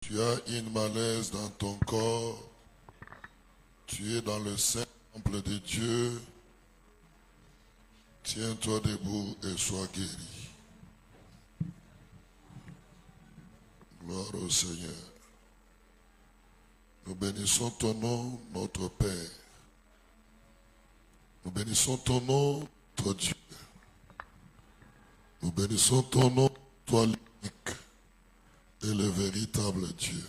Tu as une malaise dans ton corps. Tu es dans le saint temple de Dieu. Tiens-toi debout et sois guéri. Gloire au Seigneur. Nous bénissons ton nom, notre Père. Nous bénissons ton nom, toi Dieu. Nous bénissons ton nom, toi l'unique et le véritable Dieu.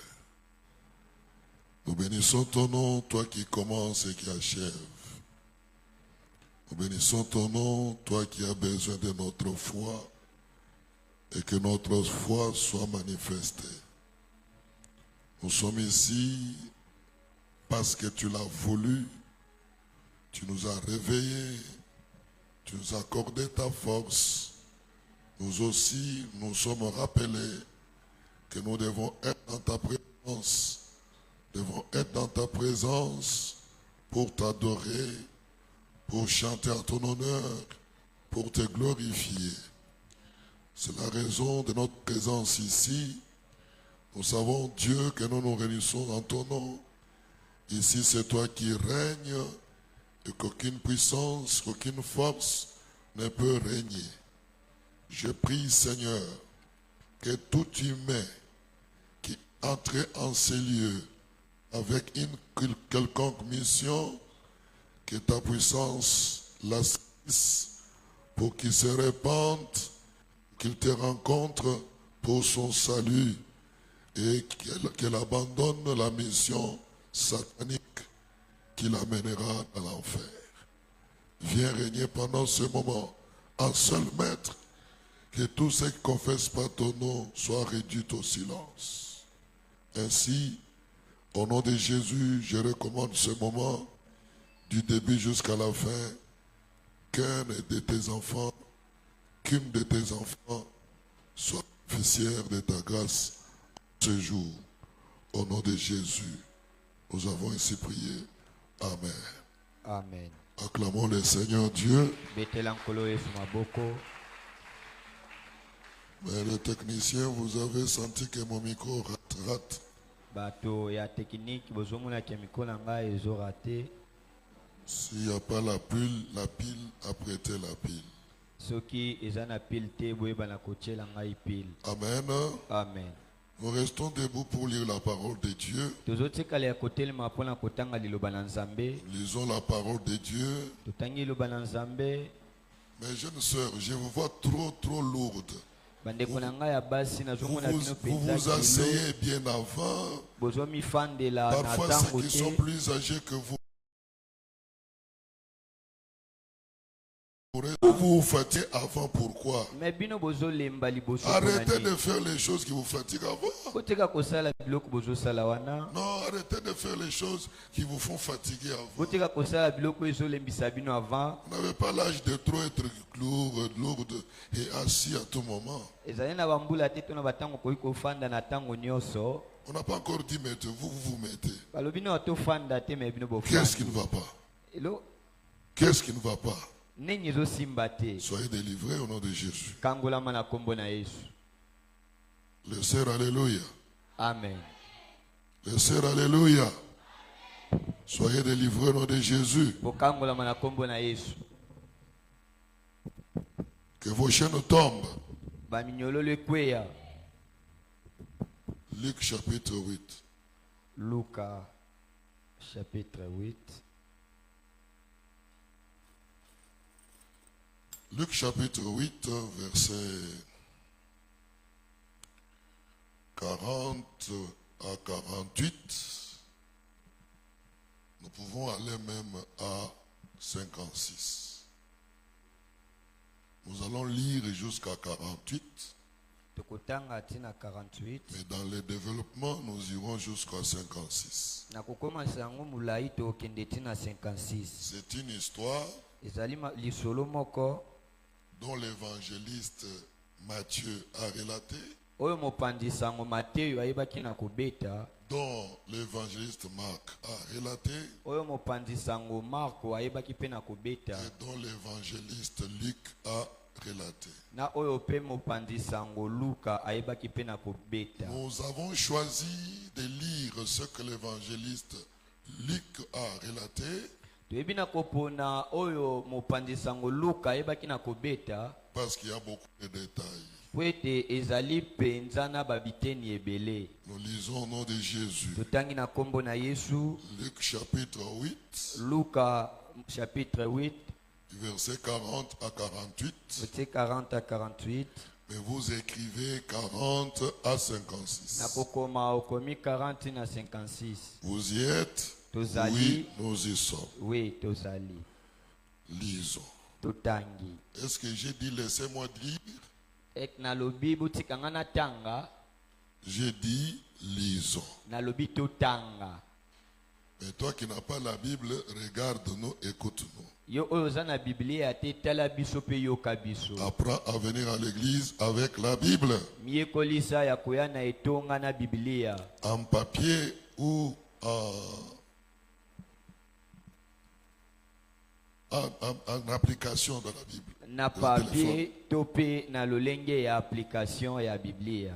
Nous bénissons ton nom, toi qui commences et qui achèves. Nous bénissons ton nom, toi qui as besoin de notre foi et que notre foi soit manifestée. Nous sommes ici parce que tu l'as voulu. Tu nous as réveillés, tu nous as accordé ta force. Nous aussi, nous sommes rappelés que nous devons être dans ta présence. Devons être dans ta présence pour t'adorer, pour chanter à ton honneur, pour te glorifier. C'est la raison de notre présence ici. Nous savons, Dieu, que nous nous réunissons en ton nom. Ici, c'est toi qui règnes et qu'aucune puissance, qu'aucune force ne peut régner. Je prie, Seigneur, que tout humain qui entre en ces lieux avec une quelconque mission, que ta puissance l'assiste pour qu'il se répande, qu'il te rencontre pour son salut et qu'elle abandonne la mission satanique qui l'amènera à l'enfer. Viens régner pendant ce moment, un seul maître, que tous ceux qui ne confessent pas ton nom soient réduits au silence. Ainsi, au nom de Jésus, je recommande ce moment, du début jusqu'à la fin, qu'un de tes enfants, qu'une de tes enfants soit bénéficiaire de ta grâce ce jour. Au nom de Jésus, nous avons ainsi prié. Amen. Amen. Acclamons le Seigneur Dieu. Mais le technicien, vous avez senti que mon micro rate. Bato ya technique bozomona ke mikolo nga ezo raté. S'il n'y a pas la pile, apprêtez la pile. Soki ezana pile te boyeba na kotiela ngai pile. Amen. Amen. Nous restons debout pour lire la parole de Dieu. Tozotikala ya kotelema pona kotanga liloba na Nzambe. Lisons la parole de Dieu. Totangi liloba na Nzambe. Mes jeunes sœurs, je vous vois trop lourde. Vous vous asseyez bien avant. Parfois, ceux qui sont plus âgés que vous, vous vous fatiguez avant. Pourquoi? Arrêtez de faire les choses qui vous fatiguent avant. Non, arrêtez de faire les choses qui vous font fatiguer avant. Vous n'avez pas l'âge de trop être lourde et assis à tout moment. On n'a pas encore dit mettez-vous, vous mettez. Qu'est-ce qui ne va pas? Qu'est-ce qui ne va pas? Soyez délivrés au nom de Jésus. Le Seigneur, alléluia. Amen. Le Seigneur, alléluia. Soyez délivrés au nom de Jésus. Que vos chaînes tombent. Luc chapitre 8. Luca chapitre 8. Luc chapitre 8, verset 40 à 48. Nous pouvons aller même à 56. Nous allons lire jusqu'à 48. Mais dans le développement, nous irons jusqu'à 56. C'est une histoire dont l'évangéliste Matthieu a relaté, dont l'évangéliste Marc a relaté, et dont l'évangéliste Luc a relaté. na oyo pe mopanzi sango Luka ayebaki pe na kobeta. Nous avons choisi de lire ce que l'évangéliste Luc a relaté Toyebi na kopona oyo mopanzi sango Luka ayebaki na kobeta parce qu'il y a beaucoup de détails. po ete ezali penza na babiteni ebele. Nous lisons au nom de Jésus. Totangi na kombo na Yesu. Luc chapitre 8, Luka chapitre 8 verset 40 à 48. verset 40 à 48. Mais vous écrivez 40 à 56. Na kokoma okomi 40 na 56. Vous y êtes? Tozali. Oui, nous y sommes. Oui, tozali. Lisons. Totangi. Est-ce que j'ai dit laissez-moi lire? Ek na lobi butikanga na tanga. J'ai dit lisons. Na lobi totanga. Mais toi qui n'as pas la Bible, regarde-nous, écoute-nous. Yo oyo za na Biblia te tala biso pe yoka biso. Apprends à venir à l'église avec la Bible. Miekolisa ya koya na etonga na Biblia. En papier ou en application de la Bible. Na Le papier topé na lolenge ya application ya Biblia.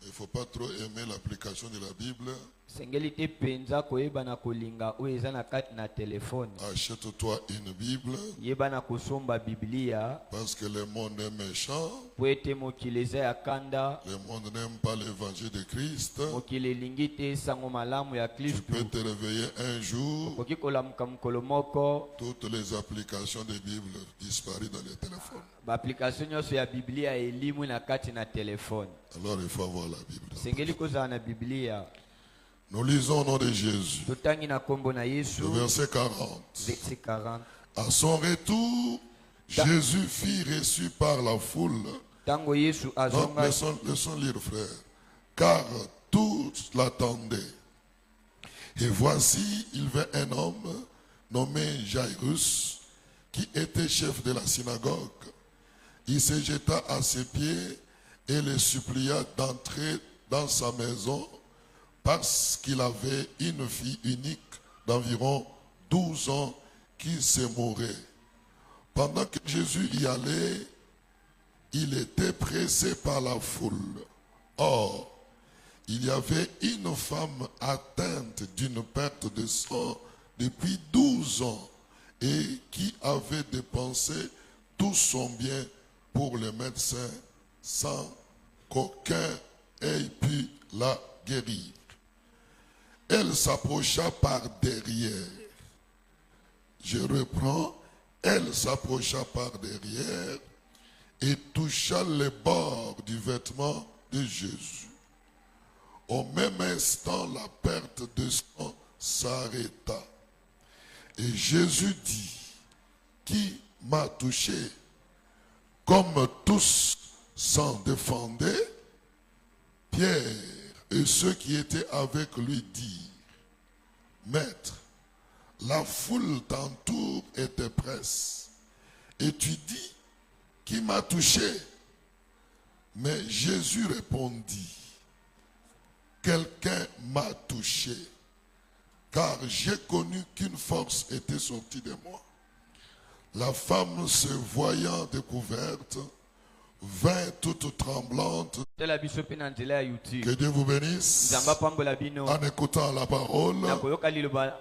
Il ne faut pas trop aimer l'application de la Bible. Sengeli te penza koyeba na kolinga oyo eza na kati na telefone. Achète-toi une Bible Yeba na kosomba Biblia. parce que le monde est méchant. Po ete mokili eza ya kanda. Le monde n'aime pas l'évangile de Christ. Mokili elingi te sango malamu ya Tu Kristu. peux te réveiller un jour, Okoki kolamuka mokolo moko. toutes les applications de Bible disparues dans les téléphones. Baapplication nyonso ya Biblia elimu na kati na telefone. Alors il faut avoir la Bible. Sengeli kozala na Biblia. Nous lisons au nom de Jésus. Totangi na kombo na Le Yesu. verset 40. Verset 40. À son retour, Jésus fut reçu par la foule. Tango Yesu Non, azonga. laissons lire, frère. Car tous l'attendaient. Et voici, il vint un homme nommé Jairus, qui était chef de la synagogue. Il se jeta à ses pieds et le supplia d'entrer dans sa maison parce qu'il avait une fille unique d'environ 12 ans qui se mourait. Pendant que Jésus y allait, il était pressé par la foule. Or, il y avait une femme atteinte d'une perte de sang depuis 12 ans et qui avait dépensé tout son bien pour le médecin sans qu'aucun ait pu la guérir. Elle s'approcha par derrière. Je reprends. Elle s'approcha par derrière et toucha les bords du vêtement de Jésus. Au même instant, la perte de sang s'arrêta. Et Jésus dit, qui m'a touché? Comme tous s'en défendaient, Pierre et ceux qui étaient avec lui dirent, Maître, la foule t'entoure et te presse. Et tu dis, qui m'a touché? Mais Jésus répondit, quelqu'un m'a touché, car j'ai connu qu'une force était sortie de moi. La femme, se voyant découverte, vint toute tremblante. Tela biso pe na nzela ya YouTube. Que Dieu vous bénisse. Nzamba pambola bino. En écoutant la parole, Na koyoka liloba.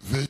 veuillez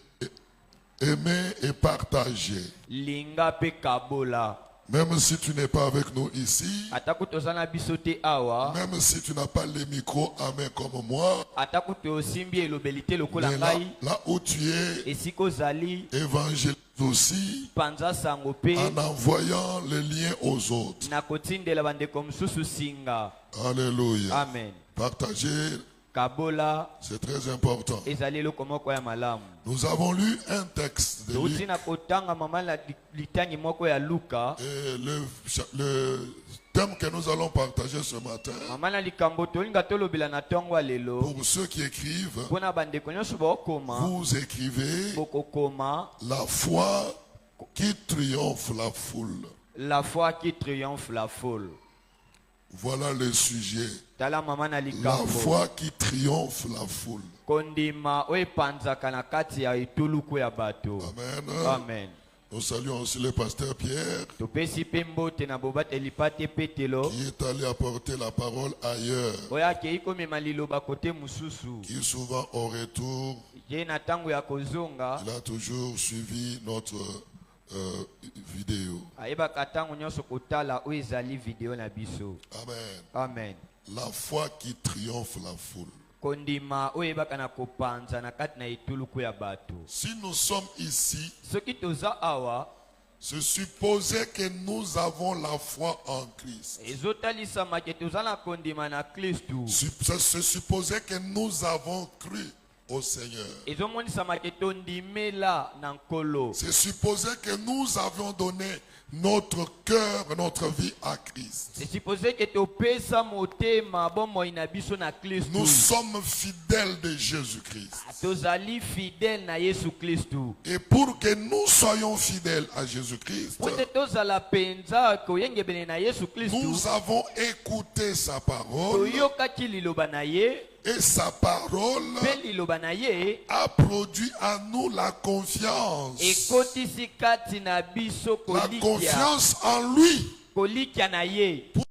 aimer et partager. Linga pe kabola. Même si tu n'es pas avec nous ici, Ataku tozana biso te awa. même si tu n'as pas les micros à main comme moi, Ataku te osimbi elobelite lokola mais là, ngai. là où tu es, Esiko zali évangélise aussi panza sango pe. en envoyant les liens aux autres. Na kotindela bandeko mosusu singa. Alléluia. Amen. Partager, Kabola c'est très important. ezali eloko moko ya malamu. Nous avons lu un texte de Touti Luc. na kotanga mama na litangi moko ya Luka. Et le thème que nous allons partager ce matin, Mama na likambo tolinga tolobela na tongo lelo. pour ceux qui écrivent, Pona bandeko nyonso bokoma. vous écrivez Bokokoma. la foi qui triomphe la foule. La foi qui triomphe la foule. Voilà le sujet. Tala mama na La likambo. foi qui triomphe la foule. Kondima oye panzaka na kati ya ituluku ya bato. Amen. Amen. Nous saluons aussi le pasteur Pierre topesi mpe mbote na bobateli pa te Petelo qui est allé apporter la parole ailleurs, oyo akei komema liloba kote mosusu qui souvent au retour, ye na ntango ya kozonga il a toujours suivi notre vidéo. ayebaka ntango nyonso kotala oyo ezali video na biso. Amen. Amen. La foi qui triomphe la foule. Kondima oyo ebaka na kopanza na kati na etuluku ya bato. Si nous sommes ici, Soki toza awa c'est supposé que nous avons la foi en Christ. ezotalisama ke toza na kondima na Kristu. C'est supposé que nous avons cru au Seigneur. ezomonisama ke tondimela na nkolo. C'est supposé que nous avions donné notre cœur, notre vie à Christ. C'est supposé que topesa motema bomoi na biso na Kristu. Nous sommes fidèles de Jésus-Christ. Tozali fidèle na Yesu Kristu. Et pour que nous soyons fidèles à Jésus-Christ, Pote tozala penza koyengebele na Yesu Kristu. nous avons écouté sa parole Toyokaki liloba na ye. et sa parole Pe liloba na ye a produit à nous la confiance. ekotisi kati na biso La kolikia. confiance en lui. Kolikia na ye. Pour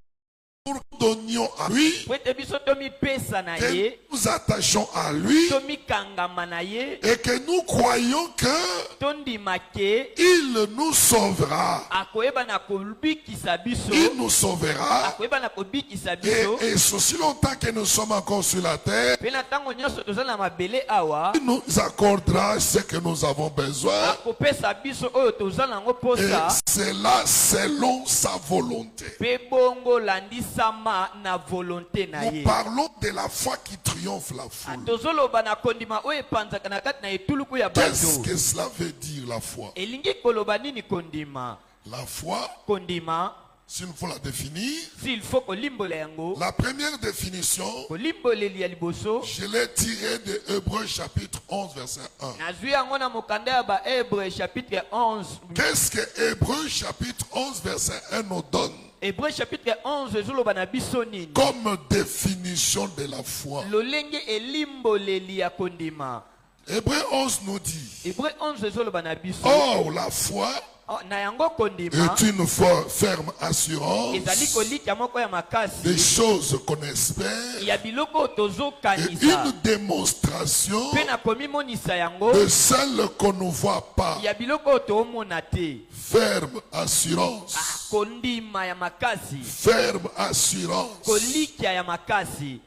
que nous donnions à lui, Pote biso tomipesa na que ye. nous attachons à lui Tomikangama na ye. et que nous croyons que Tondima ke il nous sauvera. akoyeba na kobikisa biso. Il nous sauvera. Akoyeba na kobikisa biso. Et aussi longtemps que nous sommes encore sur la terre, Pe na ntango nyonso toza na mabele awa. il nous accordera ce que nous avons besoin. Akopesa biso oyo toza nango Et posa. cela selon sa volonté. Pe bongo landisama na volonté na Nous ye. parlons de la foi qui triomphe la foule. Tozoloba na kondima oyo epanzaka na kati na etuluku ya Qu'est-ce bato. que cela veut dire la foi? Elingi koloba nini kondima? La foi, Kondima, s'il faut la définir, s'il faut kolimbola yango, la première définition, kolimboleli ya liboso. je l'ai tirée de Hébreux chapitre 11 verset 1. Nazwi yango na mokanda ya ba Hébreux chapitre 11. Qu'est-ce que Hébreux chapitre 11 verset 1 nous donne Hébreux chapitre 11 ezoloba na biso nini? comme définition de la foi? Lolenge elimboleli ya kondima. Hébreux 11 nous dit, Hébreux 11 ezoloba na biso. or la foi Oh, na yango kondima est une ferme assurance ezali kolikia moko ya des makasi choses qu'on espère ya biloko et tozokanisa une démonstration mpe na komimonisa yango de celle qu'on ne voit pas. ya biloko toomona te. Ferme assurance. Kondima ya makasi, Ferme assurance kolikia ya makasi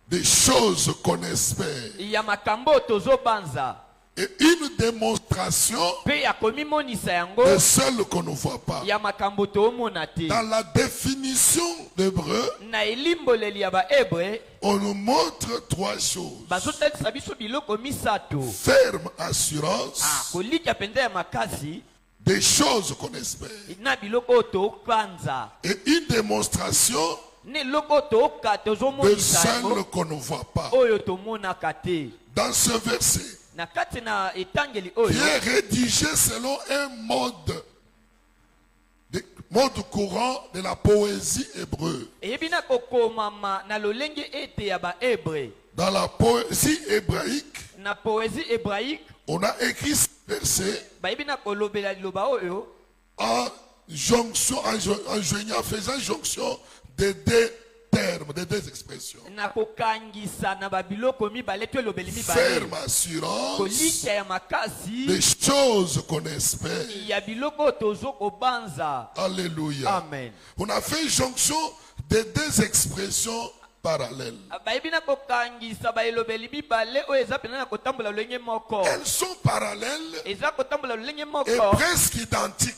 des choses qu'on espère ya makambo tozobanza et une démonstration mpe ya komimonisa yango de celle qu'on ne voit pas. ya makambo toomona te. Dans la définition d'Hébreu, Na elimboleli ya bahebre on nous montre trois choses. bazotalisa biso biloko misato. Ferme assurance Kolikia mpenza ya makasi des choses qu'on espère na biloko oyo tobanza et une démonstration ne eloko toyoka de tozomonisa celle yango qu'on ne voit pas. oyo tomonaka te. Dans ce verset, Na kati na etangeli qui oyo est rédigé selon un mode courant de la poésie hébreu. eyebi na kokomama na lolenge ete ya bahebre. Dans la poésie hébraïque, Na poésie hébraïque on a écrit ce verset bayebi na kolobela liloba oyo en jonction, en joignant, faisant jonction de deux termes, de deux expressions. na kokangisa na babiloko mibale to elobeli mibale. Ferme assurance Kolikia ya makasi des choses qu'on espère. ya biloko tozo kobanza. Alléluia. Amen. On a fait jonction de deux expressions parallèles. Bayebi na kokangisa baelobeli mibale oyo eza pena na kotambola lolenge moko. Elles sont parallèles Eza kotambola lolenge et moko. presque identiques,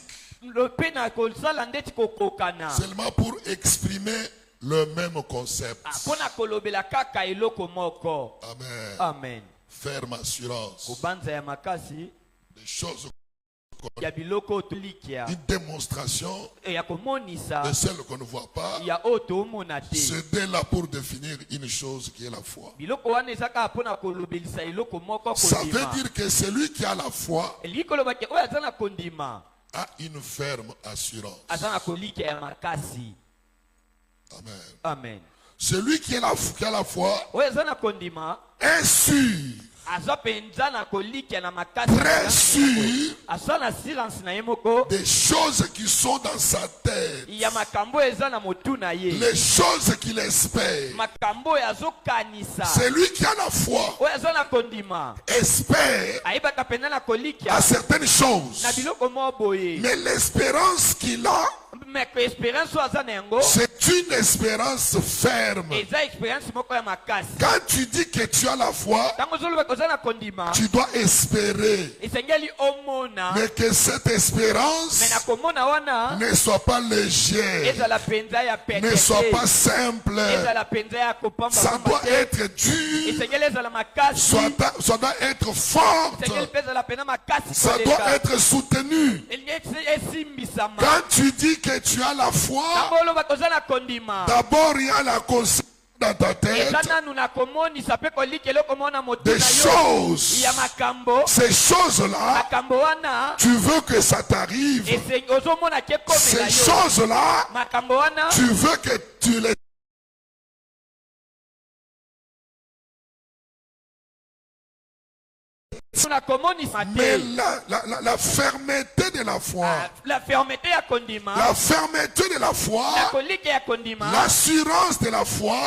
Lope na kosala ndeti kokokana. seulement pour exprimer le même concept. Pona kolobela kaka eloko moko. Amen. Amen. Ferme assurance Kobanza ya makasi des choses, ya biloko tolikia une démonstration ya komonisa de celles qu'on ne voit pas. ya oyo toomona te. C'est là pour définir une chose qui est la foi. Biloko wana eza kaka mpona kolobelisa eloko moko Ça veut kondima. dire que celui qui a la foi Elingi koloba ke oyo aza na kondima a une ferme assurance. aza na kolikia ya makasi. Amen. Amen. Celui qui a la foi Oyo aza na kondima est sûr très sûr des choses qui sont dans sa tête, les choses qu'il espère. Celui qui a la foi espère à certaines choses, mais l'espérance qu'il a, c'est une espérance ferme. Quand tu dis que tu as la foi, tu dois espérer, mais que cette espérance ne soit pas légère, ne soit pas simple. Ça doit être dur, ça doit être forte, ça doit être soutenu. Quand tu dis que tu as la foi, d'abord il y a la conscience dans ta tête des choses. Ces choses-là, tu veux que ça t'arrive. Ces choses-là, tu veux que tu les... Mais la fermeté de la foi, la fermeté de la foi, l'assurance de la foi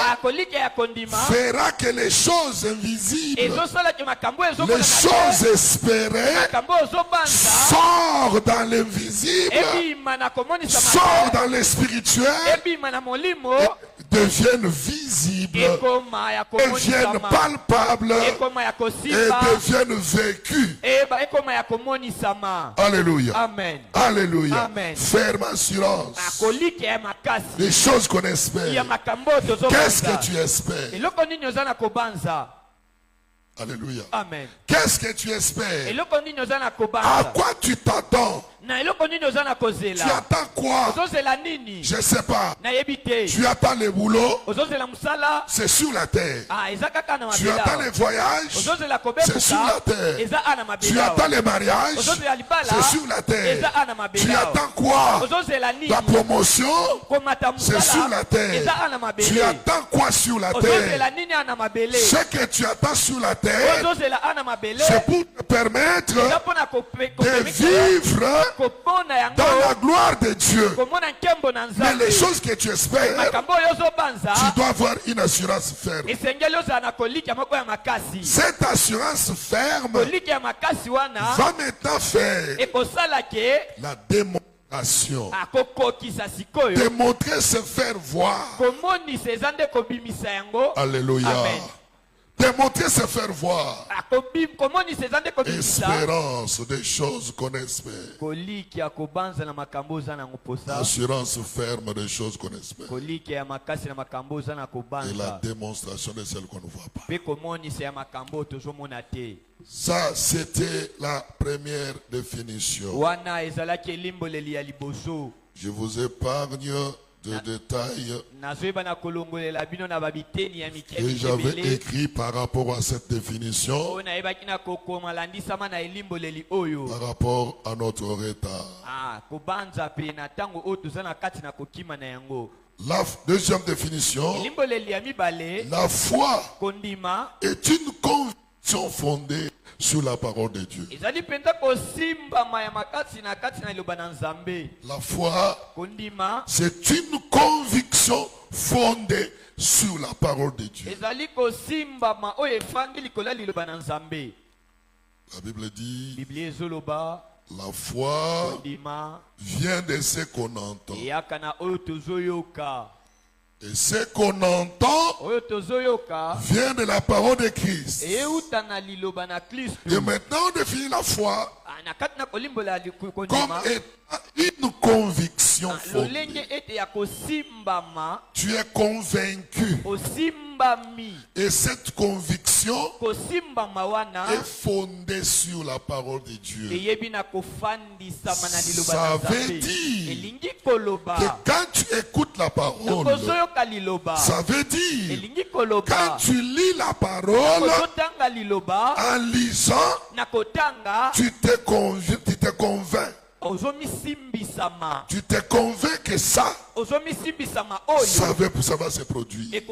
fera que les choses invisibles, les choses espérées, sortent dans l'invisible, sortent dans le spirituel, deviennent visibles, deviennent palpables et deviennent vécus. Alléluia. Amen. Alléluia. Amen. Ferme assurance. Les choses qu'on espère. Qu'est-ce que tu espères? Alléluia. Amen. Qu'est-ce que tu espères? À quoi tu t'attends? Tu attends quoi? Je ne sais pas. Tu attends le boulot? C'est sur la terre. Tu attends les voyages? C'est sur la terre. Tu attends les mariages? C'est sur la terre. Tu attends quoi? La promotion? C'est sur la terre. Tu attends quoi sur la terre? Ce que tu attends sur la terre, c'est pour te permettre de vivre dans la gloire de Dieu. Mais les choses que tu espères, tu dois avoir une assurance ferme. Cette assurance ferme va maintenant faire la démonstration. Démontrer, se faire voir. Alléluia. Amen. Démontrer, se faire voir. Espérance des choses qu'on espère. Assurance ferme des choses qu'on espère. Et la démonstration de celles qu'on ne voit pas. Ça, c'était la première définition. Je vous épargne de détails que j'avais écrit par rapport à cette définition, par rapport à notre retard. La deuxième définition, la foi est une conviction fondée sur la parole de Dieu. La foi, c'est une conviction fondée sur la parole de Dieu. La Bible dit, la foi vient de ce qu'on entend. Et ce qu'on entend vient de la parole de Christ. Et maintenant on définit la foi comme étant une conviction fondée. Tu es convaincu. Et cette conviction est fondée sur la parole de Dieu. Ça veut dire que quand tu écoutes la parole, ça veut dire quand tu lis la parole, en lisant, tu te convaincs. Tu te convaincs que ça va se produire.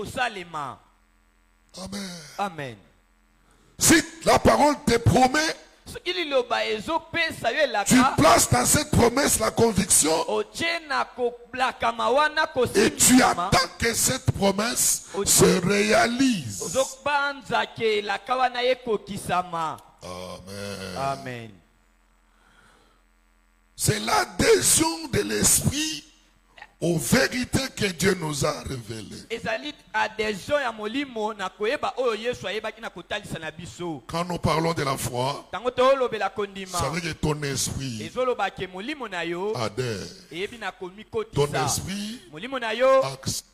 Amen. Amen. Si la parole te promet, soki liloba ezopesa yo tu elaka places dans cette promesse la conviction otie na koblakama wana et tu kosimisama attends que cette promesse se réalise. ozobanza ke elaka wana ekokisama. Amen. Amen. C'est l'adhésion de l'esprit aux vérités que Dieu nous a révélées. ezali adhesion ya molimo na koyeba oyo Yesu ayebaki na kotalisa na biso. Quand nous parlons de la foi, Tango toolobela kondima ça veut dire que ton esprit ezoloba ke molimo na yo adhère. eyebi na Ton komikotisa. esprit Molimo na yo accepte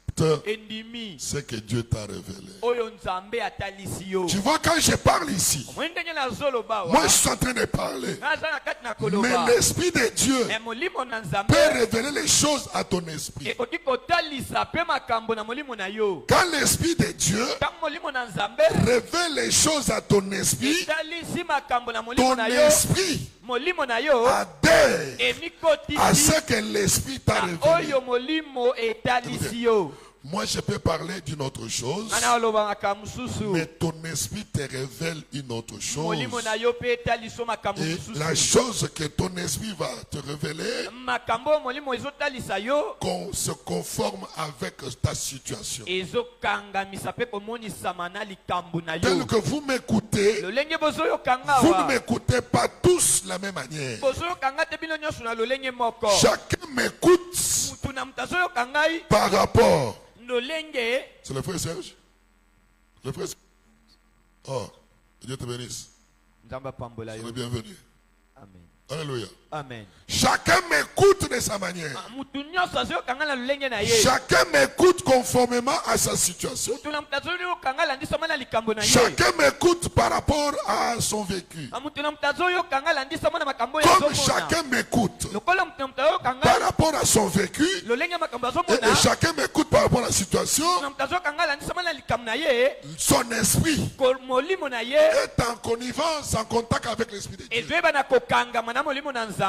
endimi ce que Dieu t'a révélé. oyo nzambe atalisi yo. Tu vois, quand je parle ici, omoi ndenge nazoloba moi wa je suis en train de parler, naza na kati na mais koloba l'esprit de Dieu me molimo na peut nzambe révéler les choses à ton esprit. ekoki kotalisa mpe makambo na molimo na yo. Quand l'esprit de Dieu ntango molimo na nzambe révèle les choses à ton esprit, etalisi makambo na molimo ton na yo, esprit molimo na yo adhère à emikotisi ce que l'esprit t'a na révélé. oyo molimo etalisi yo. Moi, je peux parler d'une autre chose, Ana oloba makambo mosusu mais ton esprit te révèle une autre chose. molimo na yo mpe etaliso makambo Et la mosusu. chose que ton esprit va te révéler makambo oyo molimo ezotalisa yo se conforme avec ta situation. ezokangamisa mpe komonisama na likambo na Tel yo. que vous m'écoutez, lolenge bozoyokanga vous ne awa m'écoutez pas tous de la même manière. bozoyokanga te bino nyonso na lolenge moko. Chacun m'écoute mutu na mutu azoyoka ngai par rapport. lolenge. C'est le frère Serge? Le frère Serge? Oh, que Dieu te bénisse. nzambe apambola Sois yo. le bienvenu. Amen. Alléluia. Amen. Chacun m'écoute de sa manière. mutu nyonso azoyokanga na lolenge na ye. Chacun m'écoute conformément à sa situation. mutu na mutu azoyokanga alandisama na likambo na ye. Chacun m'écoute par rapport à son vécu. mutu na mutu azoyokanga alandisama na makambo oyo Comme azomona. chacun m'écoute lokola mutu na mutu azoyokanga par rapport à son vécu, lolenge makambo et azomona. chacun m'écoute par rapport à la situation, mutu na mutu azoyokanga alandisama na likambo na ye. son esprit molimo na ye est en connivence, en contact avec l'esprit de Dieu. ezoyeba na kokangama na molimo na nzambe.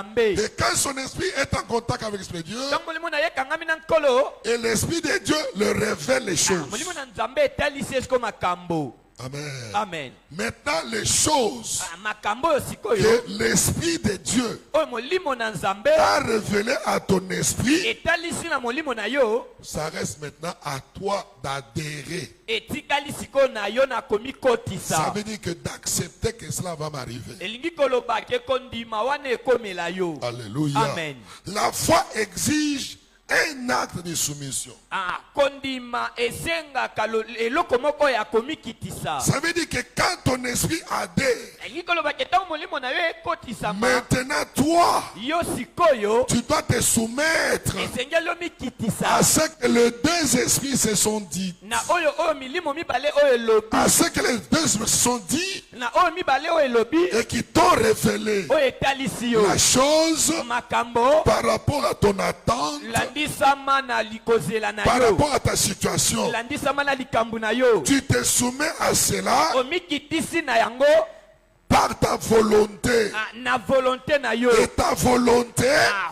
Et quand son esprit est en contact avec l'esprit de Dieu, ntango molimo na ye ekangami na nkolo et l'esprit de Dieu le révèle les choses. molimo na nzambe etalisi esiko makambo. Amen. Amen. Maintenant, les choses makambo oyo sikoyo que l'esprit de Dieu oyo molimo na nzambe a révélé à ton esprit, etalisi na molimo na yo ça reste maintenant à toi d'adhérer. etikali sikoyo na yo na Ça komikotisa. veut dire que d'accepter que cela va m'arriver. elingi koloba ke kondima wana ekomela yo. Alléluia. Amen. La foi exige un acte de soumission. kondima esengaka eloko moko ya komikitisa. Ça veut dire que quand ton esprit adhère, elingi koloba ke ntango molimo na yo ekotisama maintenant toi, yo sikoyo tu dois te soumettre esengeli omikitisa à ce que les deux esprits se sont dit. na oyo milimo mibale oyo elobi À ce que les deux esprits se sont dit na oyo mibale oyo elobi et qui t'ont révélé oyo etalisi yo la chose makambo par rapport à ton attente, landisama na likozela na par yo rapport à ta situation. landisama na likambo na yo Tu te soumets à cela omikitisi na yango par ta volonté. na volonté na yo Et ta volonté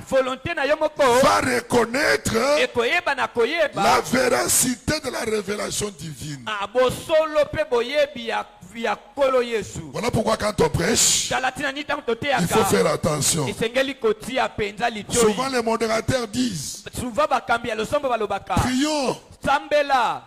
volonté na yo moko va reconnaître ekoyeba na koyeba la véracité de la révélation divine. bosolo mpe boyebi ya kolo Yesu. Voilà pourquoi quand on prêche, tala tina ni ntango il faut toteyaka faire attention. esengeli kotia mpenza Souvent litoi. les modérateurs disent, souvent bakambi ya losombo balobaka prions sambela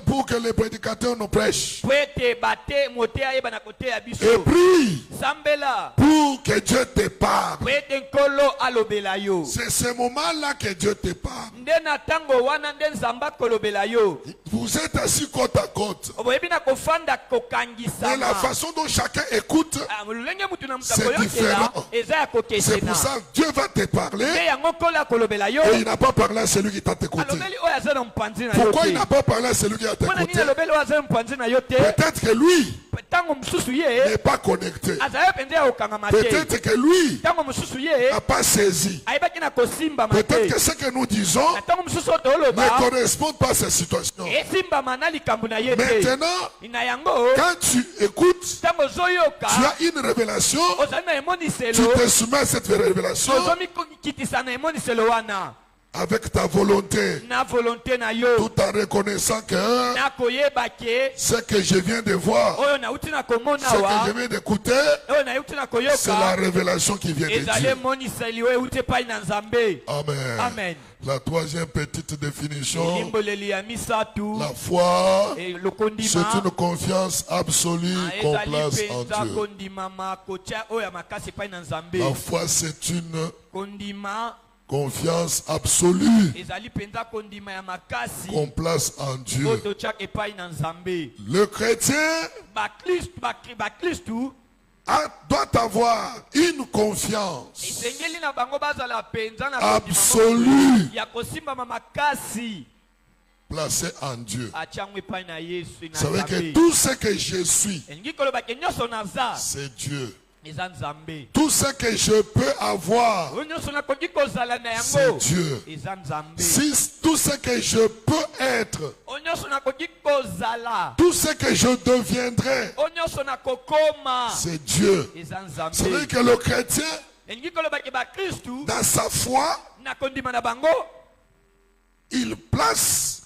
pour que les prédicateurs nous prêchent. po ete bate moteya ayeba na koteya Et biso. prie sambela pour que Dieu te parle. po ete nkolo alobela yo. C'est ce moment-là que Dieu te parle. nde na ntango wana nde nzambe akolobela yo. Vous êtes assis côte à côte. boyebi na kofanda Mais la kokangisama. façon dont chacun écoute, lolenge mutu na mutu c'est akoyokela différent. eza ya c'est pour kokesena. ça que Dieu va te parler nde yango nkolo akolobela yo et il n'a pas parlé à celui qui t'a écouté. alobeli oyo aza na mopanzi na yo Pourquoi il te. n'a pas parlé à celui qui a mpona nini t'écouté? alobeli oyo aza na mopanzi na yo te. Peut-être que lui ntango mosusu ye n'est pas connecté. azali mpenza ya kokangama te. Peut-être que lui ntango mosusu ye n'a pas saisi. ayebaki na kosimbama Peut-être te. que ce que nous disons na ntango mosusu oyo ne tooloba correspond pas à cette situation. esimbama na likambo na ye te. Maintenant, na yango quand tu écoutes, ntango ozoyoka tu as une révélation, ozali na tu emoniselo te soumets à cette révélation ozomikitisa na emoniselo wana. avec ta volonté, na volonté na yo tout en reconnaissant que na koyeba ke ce que je viens de voir, oyo nauti na komona ce que wa je viens d'écouter, oyo nauti na c'est la koyoka révélation qui vient de ezali Dieu. emoniseli oyo euti epai na nzambe. Amen. Amen. La troisième petite définition, elimboleli ya misatu la foi, c'est lokondima une confiance absolue qu'on ezali place en mpenza Dieu. kondimama kotia oyo ya makasi epai na nzambe. La foi, c'est une Kondima confiance absolue ezali mpenza kondima ya makasi qu'on place en oyo Dieu. totiaka epai na nzambe. Le chrétien baklistu doit avoir une confiance esengeli na bango bazala mpenza na absolue ya kosimbama makasi placée en Dieu. atiango epai na yesu na Vous savez que nzambe. tout ce que je suis, elingi koloba ke nyonso naza c'est Dieu. eza nzambe. Tout ce que je peux avoir, oyo nyonso nakoki kozala na c'est yango Dieu. eza nzambe. Si tout ce que je peux être, oyo nyonso nakoki kozala tout ce que je deviendrai, oyo nyonso nakokoma c'est Dieu. eza Vous savez nzambe. que le chrétien, elingi koloba ke baklistu dans sa foi, na kondima na bango il place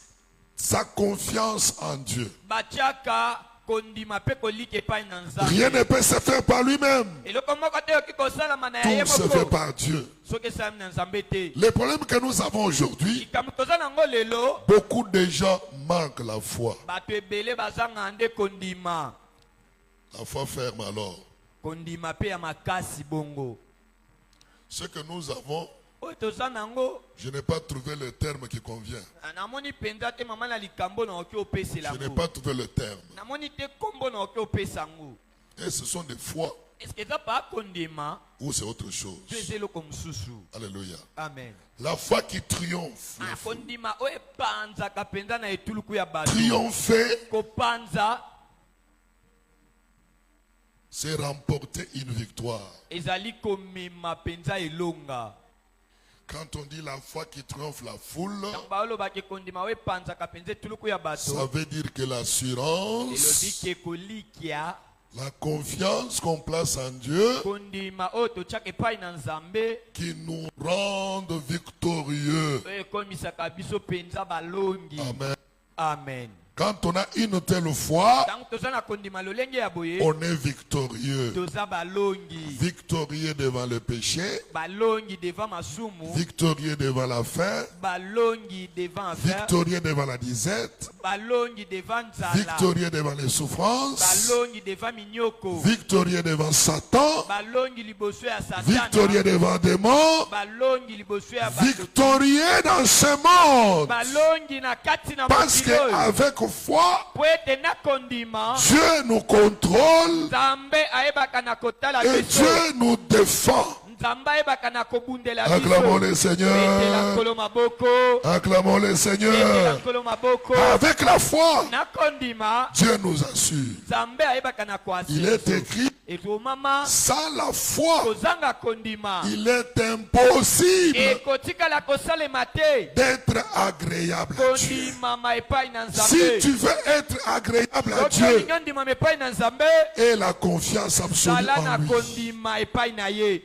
sa confiance en Dieu. batiaka kondima mpe kolika epai na Rien nzambe. ne peut se faire par lui-même. eloko moko te oyoki kosalama na ya ye Tout se fait moko par Dieu. soki esalami na nzambe te. Le problème que nous avons aujourd'hui, likambo toza nango lelo beaucoup de gens manquent la foi. bato ebele bazanga nde kondima. La foi ferme alors. Kondima mpe ya makasi bongo Ce que nous avons, oyo toza nango je n'ai pas trouvé le terme qui convient. namoni mpenza te mama na likambo naoki opesela Je n'ai yango. pas trouvé le terme. namoni te kombo naoki opesa yango. Et ce sont des fois eske eza pa kondima où c'est autre to chose. eza eloko mosusu. Alléluia. Amen. La foi qui triomphe. kondima oyo epanzaka mpenza na etuluku ya bato. Triompher, kopanza c'est remporter une victoire. ezali komema mpenza elonga. Quand on dit la foi qui triomphe la foule, ntango baolobaki kondima oyo epanzaka mpenza etuluku ya ça bato veut dire que elobi l'assurance, ke kolikia la confiance qu'on place en Dieu, kondima oyo totiaka epai na nzambe qui nous rendent victorieux. oyo ekomisaka biso mpenza balongi. Amen. Amen. Quand on a une telle foi, ntango toza na kondima lolenge ya boye on est victorieux. toza balongi. Victorieux devant le péché, balongi devant masumu. victorieux devant la faim, balongi devant affaire. victorieux devant la disette, balongi devant nzala. victorieux devant les souffrances, balongi devant minyoko. victorieux devant Satan, balongi liboso ya satana. victorieux devant démons, balongi liboso ya bato. victorieux dans ce monde. balongi na kati na Parce mokili oyo. qu'avec foi, po ete na kondima Dieu nous contrôle nzambe ayebaka na kotala et biso. Dieu nous défend. nzambe ayebaka na kobundela Acclamons le betela Seigneur. nkolo maboko. Acclamons le betela Seigneur. nkolo maboko. Avec la foi, na kondima Dieu nous assure. nzambe ayebaka na Il est écrit, ekomama sans la foi, kozanga kondima il est impossible ekotikala kosalema te. d'être agréable à Dieu. kondimama epai na Si nzambe. tu veux être agréable à soki Dieu, olingi ondimama epai na nzambe aie la confiance absolue zala na en lui. kondima epai na ye.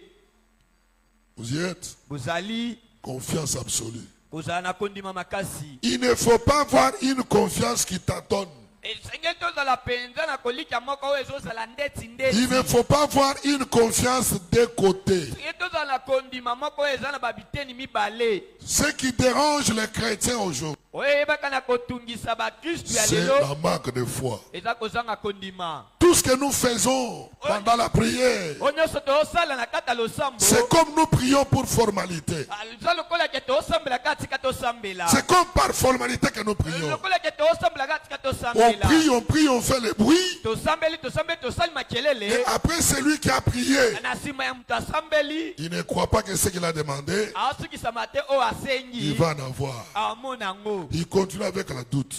Vous y êtes? bozali Confiance absolue. kozala na kondima makasi. Il ne faut pas avoir une confiance qui tâtonne. esengeli tozala mpenza na kolika moko oyo ezozala ndeti Il ne ndeti. faut pas avoir une confiance des côtés. esengeli tozala na kondima moko oyo eza na babiteni mibale. Ce qui dérange les chrétiens aujourd'hui, oyo eyebaka na kotungisa bakristu ya c'est lelo la manque de foi. eza kozanga kondima. Tout ce que nous faisons pendant la prière, oyo nyonso toosala na kati ya losambo c'est comme nous prions pour formalité. eza lokola ke toosambelaka atika tosambela. C'est comme par formalité que nous prions. lokola ke toosambelaka atika On tosambela. prie, on fait le bruit. tosambeli tosali Et makelele. après, celui qui a prié, na nsima ya moto asambeli il ne croit pas que ce qu'il a demandé, aosukisama te oyo il asengi va en avoir. amona yango. Il continue avec la doute.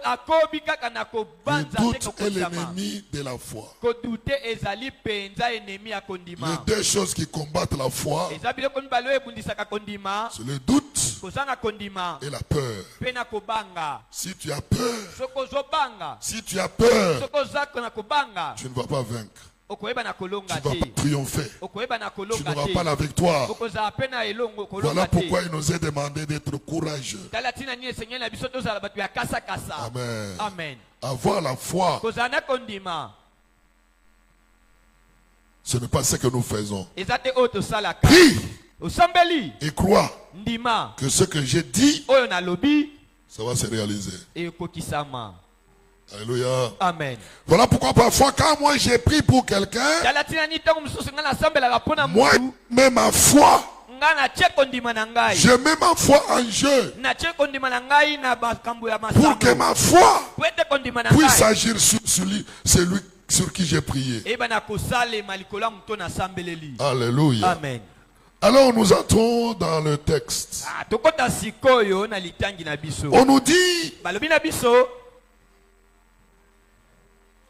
akobi kaka na Le kobanza te doute est kokosama. l'ennemi de la foi. kodute ezali mpenza enemi ya Les kondima. deux choses qui combattent la foi, eza biloko mibale oyo ebundisaka kondima. c'est le doute kozanga kondima et la peur. mpe na kobanga. Si tu as peur, soki ozobanga si tu as peur, soki ozaka na kobanga tu ne vas pas vaincre. okoyeba na tu kolonga ne vas te. pas triompher. Okoyeba na Tu kolonga n'auras te. pas la victoire. Okozala pe na elongo kolonga Voilà te. pourquoi il nous est demandé d'être courageux. Tala tina nini Seigneur na biso tozala bato ya kasa kasa. Amen. Amen. Avoir la foi, Kozala na kondima. ce n'est pas ce que nous faisons. Ezate oyo tosalaka. Prie Osambeli et crois ndima que ce que j'ai dit, oyo na lobi ça va se réaliser. ekokisama. Alléluia. Amen. Voilà pourquoi parfois quand moi j'ai prié pour quelqu'un, Tala tina nini tango mosusu nga nasambelaka mpona moi mutu. mets ma foi. Nga na tie kondima na ngai. Je mets ma foi en jeu Na tie kondima na ngai na bakambo ya pour que masango. ma foi Po ete kondima na puisse ngai. agir sur celui sur qui j'ai prié. Eba na kosalema likolo ya moto nasambeleli. Alléluia. Amen. Alors nous entrons dans le texte. Ah, tokota sikoyo na litangi na biso. On nous dit Balobi na biso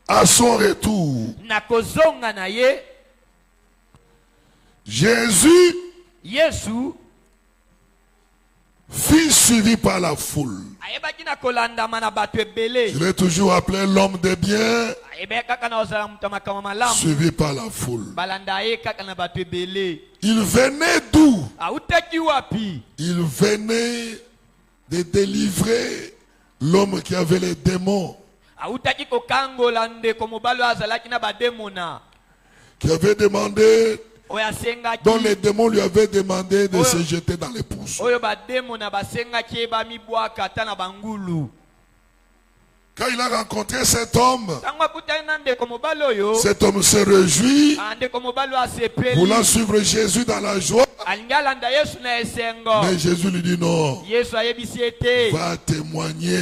à son retour, na kozonga na ye Jésus Yesu fut suivi par la foule. ayebaki na kolandama na bato ebele. Je l'ai toujours appelé l'homme de bien, Ayebaki kaka na ozala moto ya makambo malamu. suivi par la foule. Balanda ye kaka na bato ebele. Il venait d'où? Autaki wapi? Il venait de délivrer l'homme qui avait les démons, Autaki kokangola ndeko mobali oyo azalaki na bademona. qui avait demandé, Oyo asengaki. dont les démons lui avaient demandé de se jeter dans les pousses. Oyo bademona basengaki ye bamibwaka ata na bangulu. Quand il a rencontré cet homme Cet homme se réjouit, voulant suivre suivre Jésus dans la joie. Mais Jésus lui dit non, va témoigner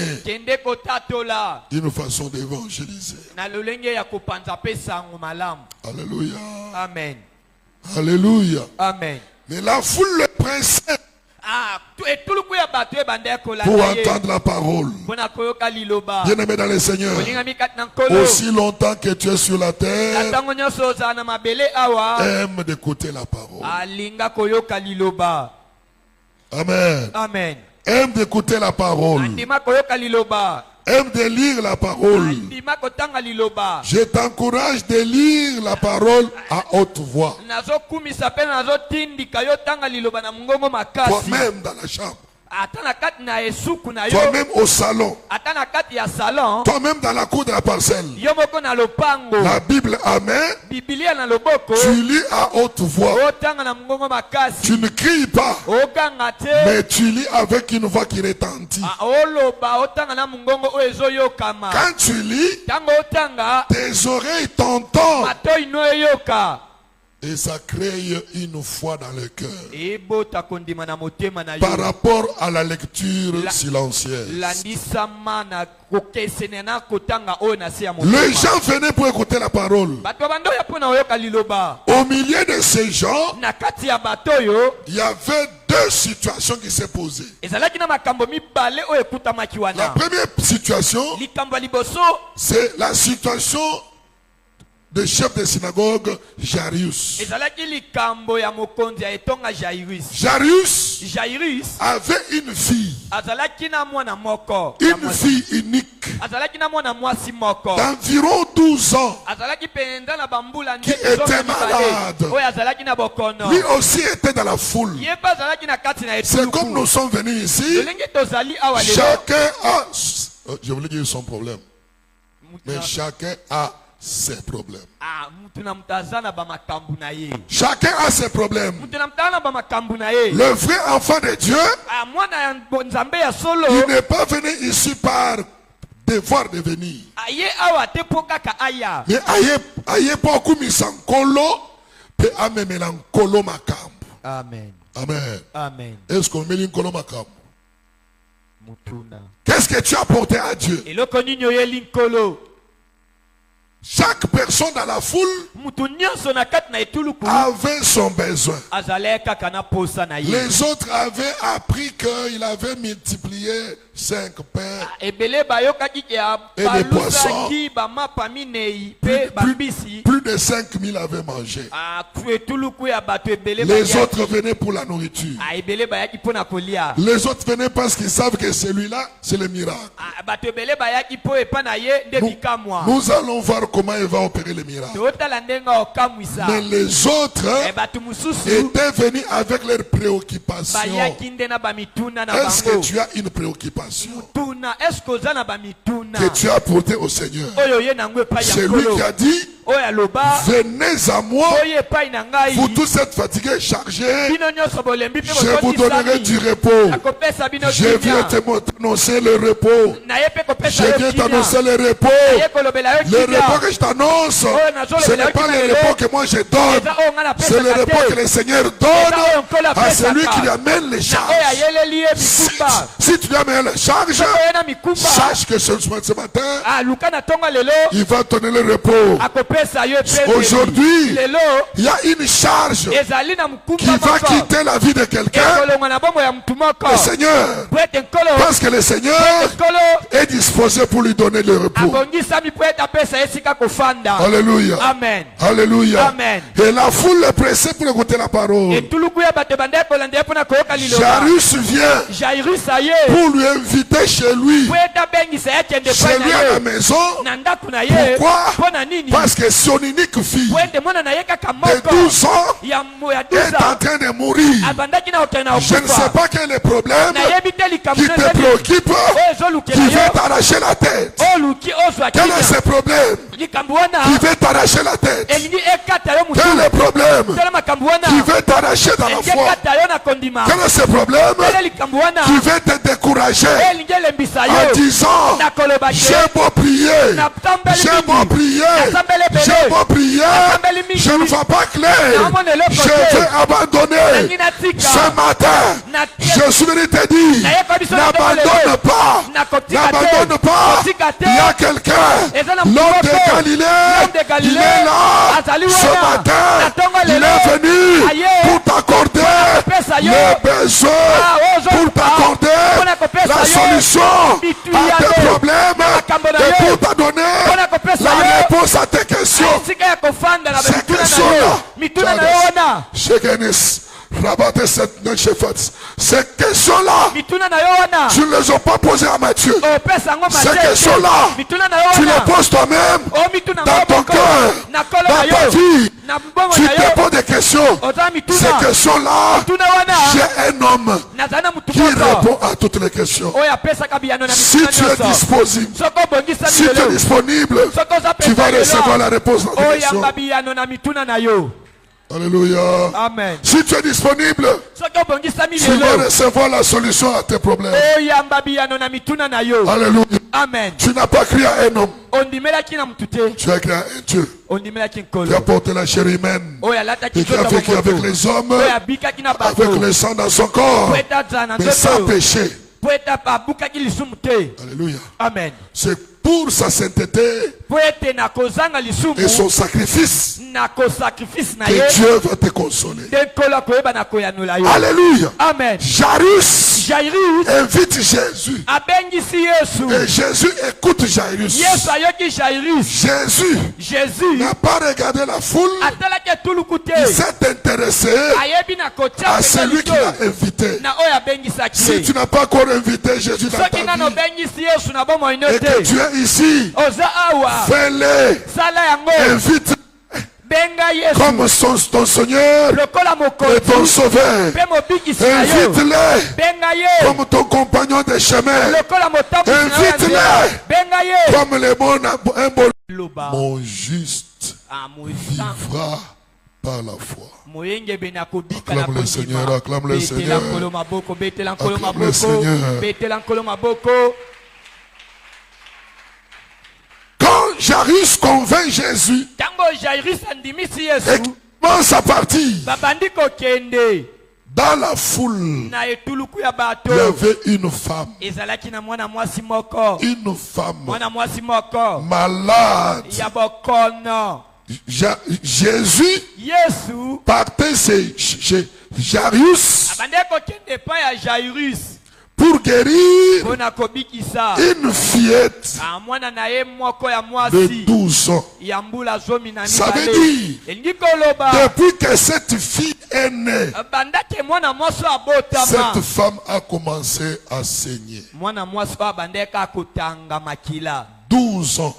d'une façon d'évangéliser. Alléluia. Amen. Alléluia. Amen. Mais la foule le pressait pour entendre la parole. Bien-aimé dans le Seigneur, aussi longtemps que tu es sur la terre, aime d'écouter la parole. Amen. Amen. Aime d'écouter la parole. Aime de lire la parole. Je t'encourage de lire la parole à haute voix. Toi-même dans la chambre. Toi-même au salon. Toi-même dans la cour de la parcelle. La Bible, amen. Tu lis à haute voix. Tu ne cries pas, mais tu lis avec une voix qui retentit. Quand tu lis, tes oreilles t'entendent. Et ça crée une foi dans le cœur par rapport à la lecture silencieuse. Les gens venaient pour écouter la parole. Au milieu de ces gens, il y avait deux situations qui se posaient. La première situation, c'est la situation de chef de synagogue Jairus. Jairus avait une fille unique d'environ 12 ans qui était malade. Lui aussi était dans la foule. C'est comme nous sommes venus ici. Chacun a, je voulais dire son problème, mais chacun a ses problèmes. Chacun a ses problèmes. Le vrai enfant de Dieu, il n'est pas venu ici par devoir de venir. Mais aye beaucoup misankolo pe amemelan makambo. Amen. Amen. Amen. Est-ce qu'on met kolo makambo? Qu'est-ce que tu as apporté à Dieu? Chaque personne dans la foule avait son besoin. Les autres avaient appris qu'il avait multiplié 5 pains ebele bayokaki ya et les poissons. baluzaki bamapa minei pe bambisi Plus de 5000 avaient mangé. etuluku ya bato ebele Les autres venaient pour la nourriture. ebele bayaki mpona kolia Les autres venaient parce qu'ils savent que celui-là, c'est le miracle. bato ebele bayaki mpo epa na ye nde bikamwa Nous allons voir comment il va opérer le miracle. totala ndenge okamwisa Mais les autres bato mosusu étaient venus avec leurs préoccupations. bayaki nde na bamituna na Est-ce que bango tu as une préoccupation mutuna eske oza na bamituna que tu as portée au Seigneur? oyo ye nango epai ya C'est lui nkolo qui a dit, oyo aloba venez à moi, oyo epai na ngai vous tous êtes fatigués et chargés, bino nyonso bolembi mpe je vous donnerai du repos. akopesa bino Je viens t'annoncer le repos. na ye mpe kopesa Je yo viens kimia t'annoncer le na ye repos. kolobela yo Le kimia repos que je t'annonce, oyo nazolobela ce yo n'est pas kimia le lelo repos que moi je donne. eza oyo nga C'est le napesaka repos que te le Seigneur donne oyo nkolo à celui apesaka qui amène les na oyo charges. ayeleli ye Si, mikumba si tu amènes les charges, soko ye na mikumba sache que ce matin, luka na ntongo lelo il va donner le repos. akopesa yo epemeli Aujourd'hui, lelo il y a une charge ezali na qui mokumba va moko quitter la vie de quelqu'un. ekolongwa na bomoi ya mutu moko Le Seigneur, po ete nkolo parce que le Seigneur nkolo est disposé pour lui donner le repos. abongisami po ete apesa ye esika kofanda Alléluia. amen Alléluia. Amen. Et la foule est pressée pour écouter la parole. etuluku ya bato ebandaki kolanda ye mpona koyoka liloba Jairus vient jairus aye pour lui inviter chez lui, po ete abengisa ye akende chez epai lui na à la ye maison. na ndako na ye Pourquoi? mpo na nini Parce que son unique fille po ete mwana na ye kaka de moko 12 ans ya 12 est en ans train de mourir. abandaki na kokende na Je ne sais kokufa pas quel est le problème nayebi te likambo qui te ezali préoccupe, oyo ezolukela qui veut yo t'arracher la tête. oluki ozwa Quel est kimia ce problème likambo wana qui veut t'arracher la tête? elingi ekata yo Quel est motu le problème tala makambo wana qui veut t'arracher dans la elingi foi? ekata yo na kondima Quel est ce problème tala likambo wana qui veut te décourager elingi elembisa en yo disant na koloba j'ai te beau prier, natambeli j'ai beau mingi prier, nasambeli j'ai ebele beau prier, nasambeli mingi je ne vois pas clair, naomona eloko je te vais abandonner. nalingi natika Ce matin, na je suis venu te dire, nayekola biso na n'abandonne ndeko pas, nakotika n'abandonne te pas. kotika te Il y a quelqu'un, eza na l'homme moko de Galilée, l'homme de il Galilée est là. azali Ce wana na matin, ntongo il lelo est venu aye pour t'accorder kopesa yo les besoins, ozo pour t'accorder mpona kopesa la yo solution bitu à ya tes yo problèmes makambo na et yo pour t'adonner mpona kopesa la yo réponse à tes questions. esika ya kofanda na Ces bamituna na yo questions-là, mituna na yo wana Shekenis, rabattez cette nechefat. Ces questions-là, mituna na yo wana tu ne les as pas posées à Matthieu. opesa yango Ces matete questions-là, mituna na yo tu les wana poses toi-même o mituna dans ngo ton moko cœur, na kolo dans na ta yo vie. na mbongo Tu na te yo poses des questions. oza Ces mituna questions-là, mituna wana j'ai un homme nazali na mutu qui moko répond à toutes les questions. oyo apesaka biyano na Si mituna tu es nyonso disponible, soki obongisami si tu es lelo disponible, soki oza tu vas pesa recevoir lelo la réponse dans tes questions. oyamba biyano na mituna na yo Alléluia. amen Si tu es disponible, soki obongisami tu vas lelo recevoir la solution à tes problèmes. oyamba biyano na mituna na yo Alléluia. amen Tu n'as pas crié à un homme, ondimelaki na mutu te tu as crié à un Dieu ondimelaki qui a nkolo porté la chair humaine oyo alataki et qui a nzoto vécu avec moto les hommes, oyo abikaki na bato avec le sang dans son corps, po ete azala na mais sans nzoto péché. po ete abukaki lisumu te Alléluia. amen C'est pour sa sainteté po ete na kozanga lisumu et son sacrifice na kosakrifise na que ye Dieu va te consoler. nde nkolo akoyeba na koyanola yo Alléluia. amen Jairus jairus invite Jésus abengisi yesu et Jésus écoute Jairus. yesu ayoki jairus Jésus jésus n'a pas regardé la foule, atalaki etuluku te il s'est intéressé ayebi na kotia à pesa celui qui l'a liso invité. na oyo abengisaki Si ye tu n'as pas encore invité Jésus dans soki ta nano vie obengisi yesu na bomoi no et que te tu es ici, oza awa fais-le, sala yango invite benga yesu comme ton Seigneur lokola et ton mokonzi Sauveur. mpe mobikisi na yo Invite-le benga ye comme ton compagnon de chemin. lokola motambusi na yo ya nzela. Invite-le benga ye comme un bon. loba Mon juste moyinga vivra par la foi. moyengebeni akobika na Acclame le Seigneur, acclame le betela Seigneur. nkolo maboko betela nkolo Acclame le maboko Seigneur. betela nkolo maboko Quand Jairus convainc Jésus ntango jairus andimisi et yesu commence à partir babandi kokende dans la foule, na etuluku ya bato il y avait une femme, ezalaki na mwana mwasi moko une femme mwana mwasi moko malade. ya bokono Jésus yesu partait chez Jairus abandi kokende epai ya jairus pour guérir mpona kobikisa une fillette mwana na ye moko ya mwasi de 12 ans. ya mbula 12. Ça veut dire, elingi koloba depuis que cette fille est née, banda ke mwana mwasi abotama cette femme a commencé à saigner. mwana mwasi oyo abandaka kotanga makila 12 ans.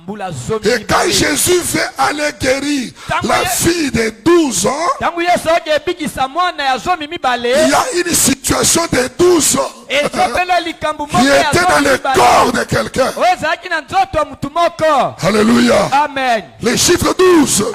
mbula Et quand 12. Jésus veut aller guérir la fille de 12 ans, tangu yesu oyo ebikisa mwana ya 12 il y a une situation de 12 ans ezopela likambo qui moko ya était dans le 12 corps de quelqu'un. oyo ezalaki na nzoto ya mutu moko. Alléluia. Amen. Le chiffre 12.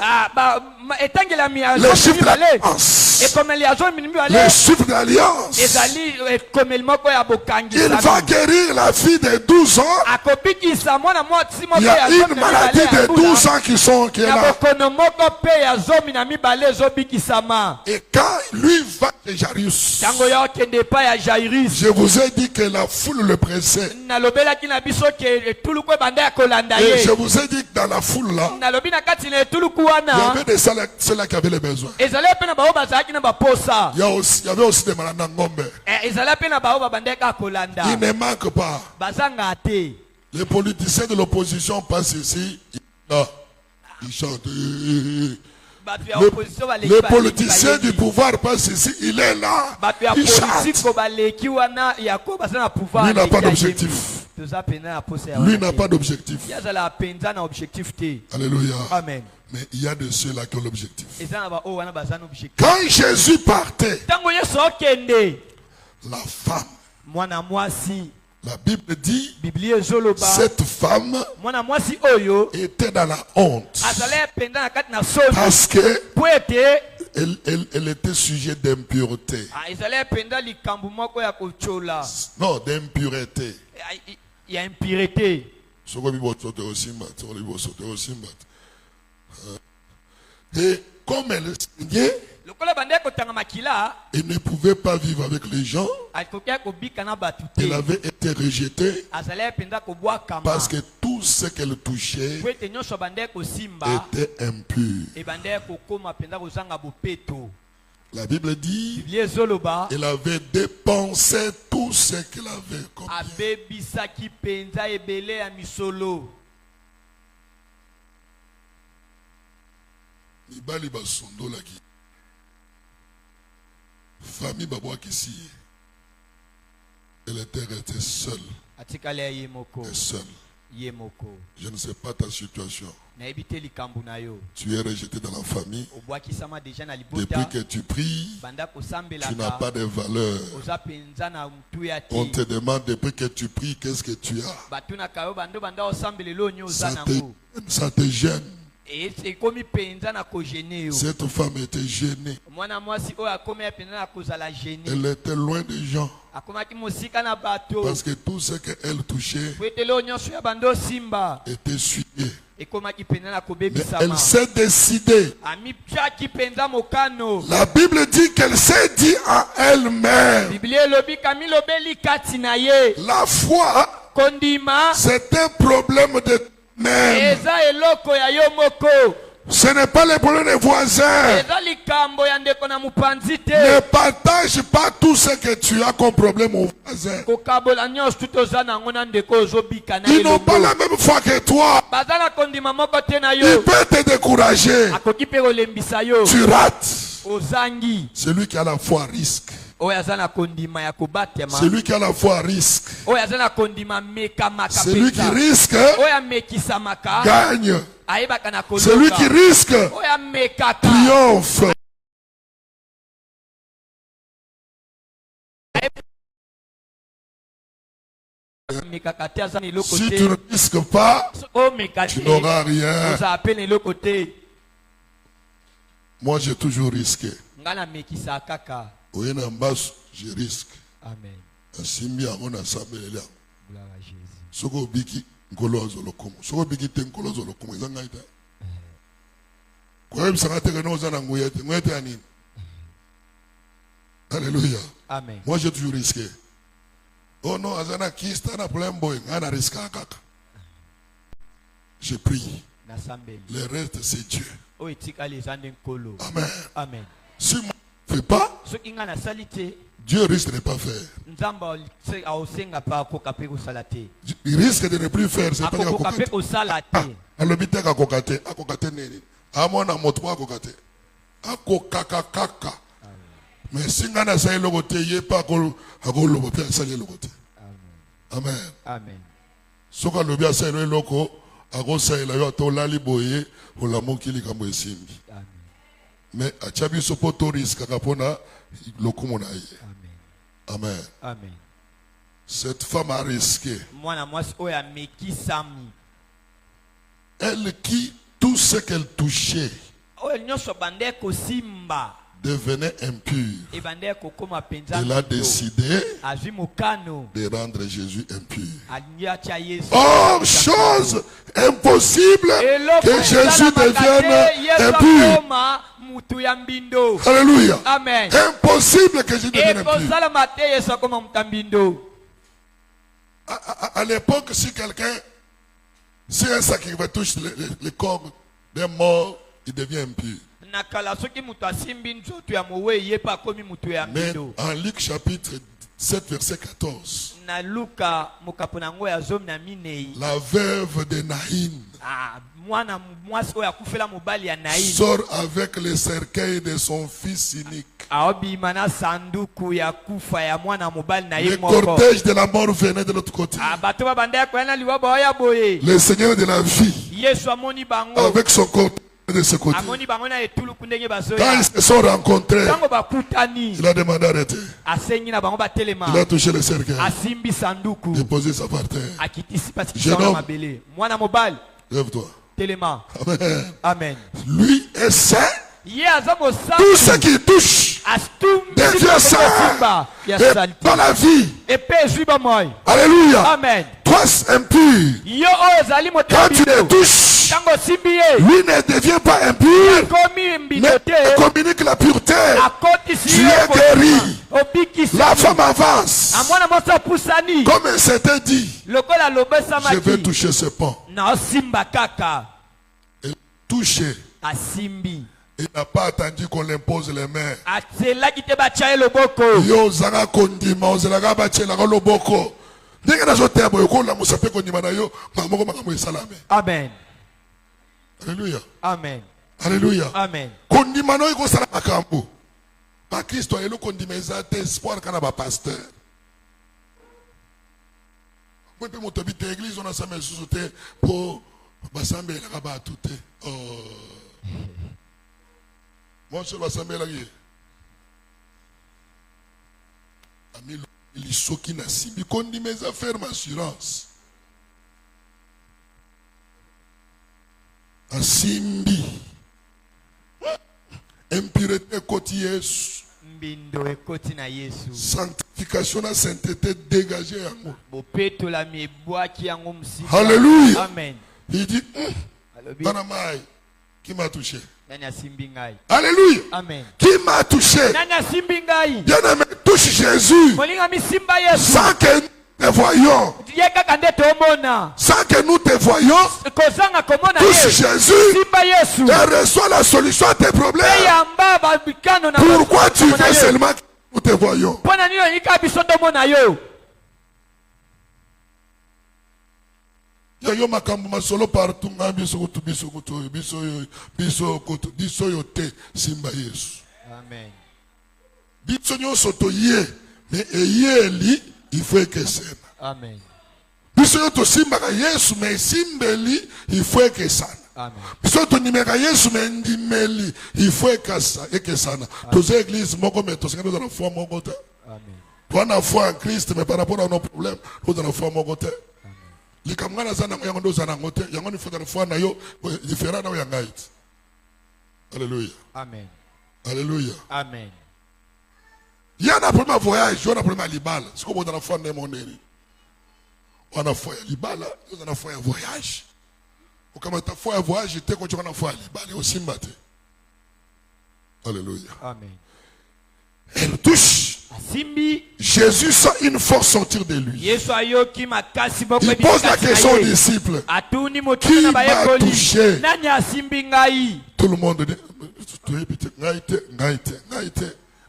etangelami ya Le chiffre 12 d'alliance. ekomeli ya 12 Le chiffre d'alliance. ezali ekomeli moko ya Il va bokangisami guérir la fille de 12 ans. akobikisa mwana mwasi moko Il y a ya une maladie de 12 ans qui est ya là. bokono moko mpe ya 12 ezobikisama. Et quand lui va de Jairus, ntango ya okende epai ya Jairus, je vous ai dit que la foule le pressait. nalobelaki na biso ke etuluku ebanda ya kolanda Et je ye. vous ai dit que dans la foule là, nalobi na kati na etuluku il y wana avait des ceux-là qui avaient les besoins. ezali mpe na bao bazalaki na baposa. Il y avait aussi des malades ngombe. ezali mpe na bao babandaka kolanda Il ne manque pas. bazanga te. Les politiciens de l'opposition passent ici, là, ils chantent. bato ya opposition baleki Les baleki politiciens du bayeli. pouvoir passent ici, il est là, bato ya il chante. politiko baleki wana yako baza na pouvoir. Lui n'a pas aleki d'objectif. ayembi. Toza pena ya posa ya Lui wana n'a te. pas d'objectif. yazala penza na objectif te. Alléluia. Amen. Mais il y a de ceux-là qui ont l'objectif. eza na bao wana baza na objectif. Quand Jésus partait, ntango yesu okende la femme, mwana mwasi, la Bible dit, biblia ezoloba cette femme mwana mwasi oyo était dans la honte. azali penza na kati na soni Parce que po ete elle était sujet d'impureté. ezali penza likambo moko ya kochola Non, d'impureté. ya impurité. Et comme elle saignait, lokola bandeki kotanga makila elle ne pouvait pas vivre avec les gens. akoki kobika na bato Elle te. avait été rejetée azali penza kobwakama parce que tout ce qu'elle touchait po ete nyonso bandeki kosimba était impur. ebandeki kokóma penza kozanga bopeto. La Bible dit, biblia ezoloba elle avait dépensé tout ce qu'elle avait comme bien. abebisaki penza ebele ya misolo. Mibali basondolaki. Famille babwakisi. Elle était restée seule. atikali ya ye moko Et seule. ye moko. Je ne sais pas ta situation. nayebi te likambo na yo. Tu es rejeté dans la famille. obwakisama deja na Depuis libota que tu pries, banda tu n'as kosambelaka pas de valeur. oza penza na mtuya On te te. demande depuis que tu pries, qu'est-ce que tu as? batunaka yo bando banda osambela onyo oza nango. Ça te gêne. ekomi penza na kogene yo. Cette femme était gênée. mwana mwasi oyo akomi penza na kozala gene. Elle était loin des gens. akomaki mosika na bato Parce que tout ce qu'elle touchait po ete leo nyonso ya bando osimba était souillé. ekomaki penza na Mais kobebisama. elle s'est décidée. amipiaki penza mokano. La Bible dit qu'elle s'est dit à elle-même. biblia elobi kamilobeli kati na ye. La foi, kondima c'est un problème de même. eza eloko ya yo moko. Ce n'est pas le problème des voisins. eza likambo ya ndeko na mopanzi te. Ne partage pas tout ce que tu as comme problème aux voisins. kokabola nyonso tu toza nango na ndeko ozobika na Ils n'ont pas elongo. la même foi que toi. baza na kondima moko te na Il yo. peut te décourager. akoki mpe kolembisa yo. Tu rates. ozangi. Celui qui a la foi risque. oyo aza na kondima ya kobatema. Celui qui a la foi risque. oyo aza na kondima mekamaka Celui qui penza. risque oyo amekisamaka gagne. ayebaka na Celui qui koloka. risque oyo amekaka triomphe. amekaka te aza na eloko Si te. tu ne risques pas, omeka tu te n'auras rien. ozala mpe na eloko te. Moi, j'ai toujours risqué. ngai namekisa kaka. Oye na mbasu, je risque. amen. Asimbi yango na sambeleli yango. gloire à Jésus. Soko obiki nkolo azolokomo. Soko obiki te nkolo azolokomo. Eza ngai te. Koyebisaka te keno oza na nguya te. Nguya te ya nini? Alléluia. amen. Moi, j'ai toujours risqué. Oh non, azana kista na problème boy. Ngai na risque kaka. Je prie. nasambeli Le reste, c'est Dieu. oyo etikali eza nde nkolo. Amen. amen. Si moi, je ne fais pas, soki ngai nasali te Dieu risque de ne pas faire. nzambe aosenga pa akoka pe kosala te. Il risque de ne plus faire. C'est pas akoka pe kosala te. alobi te akokate akokate nini amona moto moko akokate akokakakaka mais singa na asali eloko te ye mpe akoloba mpe asali eloko te. Amen. Amen. soki alobi asali eloko akosalela yo ata olali boye olamuki likambo esimbi. Mais atia biso mpo toriskaka mpona lokumu na ye. Amen. Amen. Cette femme a risqué. Mwana mwasi oyo amekisami. Elle qui, tout ce qu'elle touchait, oyo nyonso bande kosimba devenait impure. ebande kokoma penza. Elle a décidé azwi mokano de rendre Jésus impur. atia Yesu. Oh, chose impossible que Jésus devienne impur. Mutu ya mbindo. Alléluia. Amen. Impossible que Jésus devienne impur. Ekozala mate Yesu akoma mutambindo. À l'époque, si quelqu'un, si un sacrifice touche le corps d'un mort, il devient impur. Mais en Luc chapitre 7 verset 14, la veuve de Naïn sort avec le cercueil de son fils unique. Le cortège de la mort venait de l'autre côté. Le Seigneur de la vie avec son cortège de ce côté. Quand ils se sont rencontrés, il a demandé d'arrêter. Il a touché le cercueil, déposé sa par terre. Jeune homme, lève-toi. Amen. Amen. Lui est saint. Tout ce qui touche devient saint. Et dans la vie. Alléluia. Amen. Toi impur. Quand tu le touches, lui ne devient pas impur, mais communique la pureté. Tu es guéri. La femme avance. Comme elle s'était dit, je vais toucher ce pont. Et toucher. Il n'a pas attendu qu'on l'impose les mains. Yo zanga kondima ozelaga bachelaka loboko. Ndenge nazoteba yokola musape kondima na yo mamoko makambo esalame. Amen. Alléluia. Amen. Alléluia. Amen. Kondima no ikosala makambo. Ba Kristo elo kondima ezate espoir kana ba pasteur. Moi pe moto bite église on a sa mesusu te po basambela ka ba tout. Oh. Moi, je vais s'amener là. Ami, il sont qui n'a si bien connu mes affaires, ma assurance. Asimbi. Impureté quotidienne. Sanctification à sainteté dégagée. Alléluia. Amen. Il dit, Banamai, qui m'a touché? Alléluia. Amen. Qui m'a touché? Bien-aimé, touche Jésus. Sans que nous te voyons. Sans que nous te voyons. Touche Jésus. Et reçois la solution à tes problèmes. Pourquoi tu veux seulement que nous te voyons? Yo makambo masolo partout nga biso biso yo te simba Yesu. Amen. Biso nyonso to ye mais eyeli il faut que ça. Amen. Biso yo to simba ka Yesu mais simbeli il faut que ça. Amen. Biso to nimeka Yesu mais ndimeli il faut que ça et que ça. Tous églises moko mais tous ngana na foi moko te. Amen. Toi na foi en Christ mais par rapport à nos problèmes, nous na foi moko te. Les camarades zana yango ndo zana ngote yango ni fodana foi na yo différent na yanga it. Alléluia. Amen. Alléluia. Amen. Il y a un premier voyage, il y a un premier libala. C'est comme dans la foi de mon nez. On a foi libala, on a foi voyage. Ou comme ta foi voyage, j'étais quand tu as foi libala aussi maté. Alléluia. Amen. Elle touche. Jésus sent une force sortir de lui. Il pose la question aux disciples. Qui m'a touché? Tout le monde dit.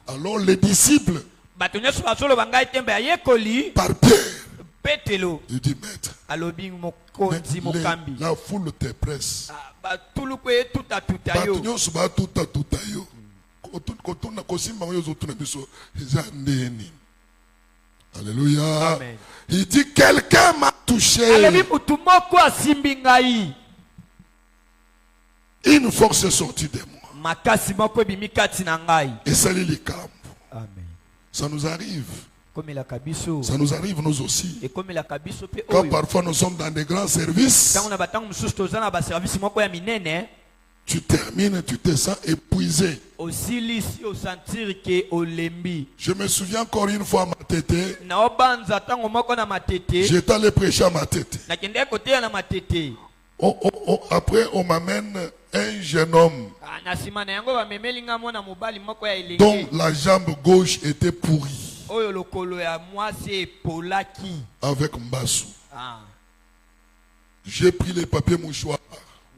Alors les disciples bato nyonso bazoloba ngai tembe ya yekoli par Pierre. Petelo Il dit, maître, alobi mokonzi mokambi la foule te presse. batuluku etutatuta Bato yo nyonso batutatuta yo. Kotuna kosimba yo zotuna biso eza ndeni. Alléluia. Amen. Il dit, quelqu'un m'a touché. alobi mutu moko asimbi ngai Une force est sortie de moi. makasi moko ebimi kati na ngai. Et ça les camps. Amen. Ça nous arrive. komelaka biso Ça nous arrive nous aussi. ekomelaka biso mpe Quand oyo parfois nous sommes dans des grands services, ntango na batango mosusu toza na baservisi moko ya minene tu termines, tu te sens épuisé. osilisi osentir ke olembi. Je me souviens encore une fois à Matete, naobanza ntango moko na matete j'étais allé prêcher à Matete. nakendeki koteya na matete. Après, on m'amène un jeune homme Na nsima na yango bamemeli nga mwana mobali moko ya dont elenge la jambe gauche était pourrie oyo lokolo ya mwasi epolaki. avec Mbassou. J'ai pris les papiers mouchoirs,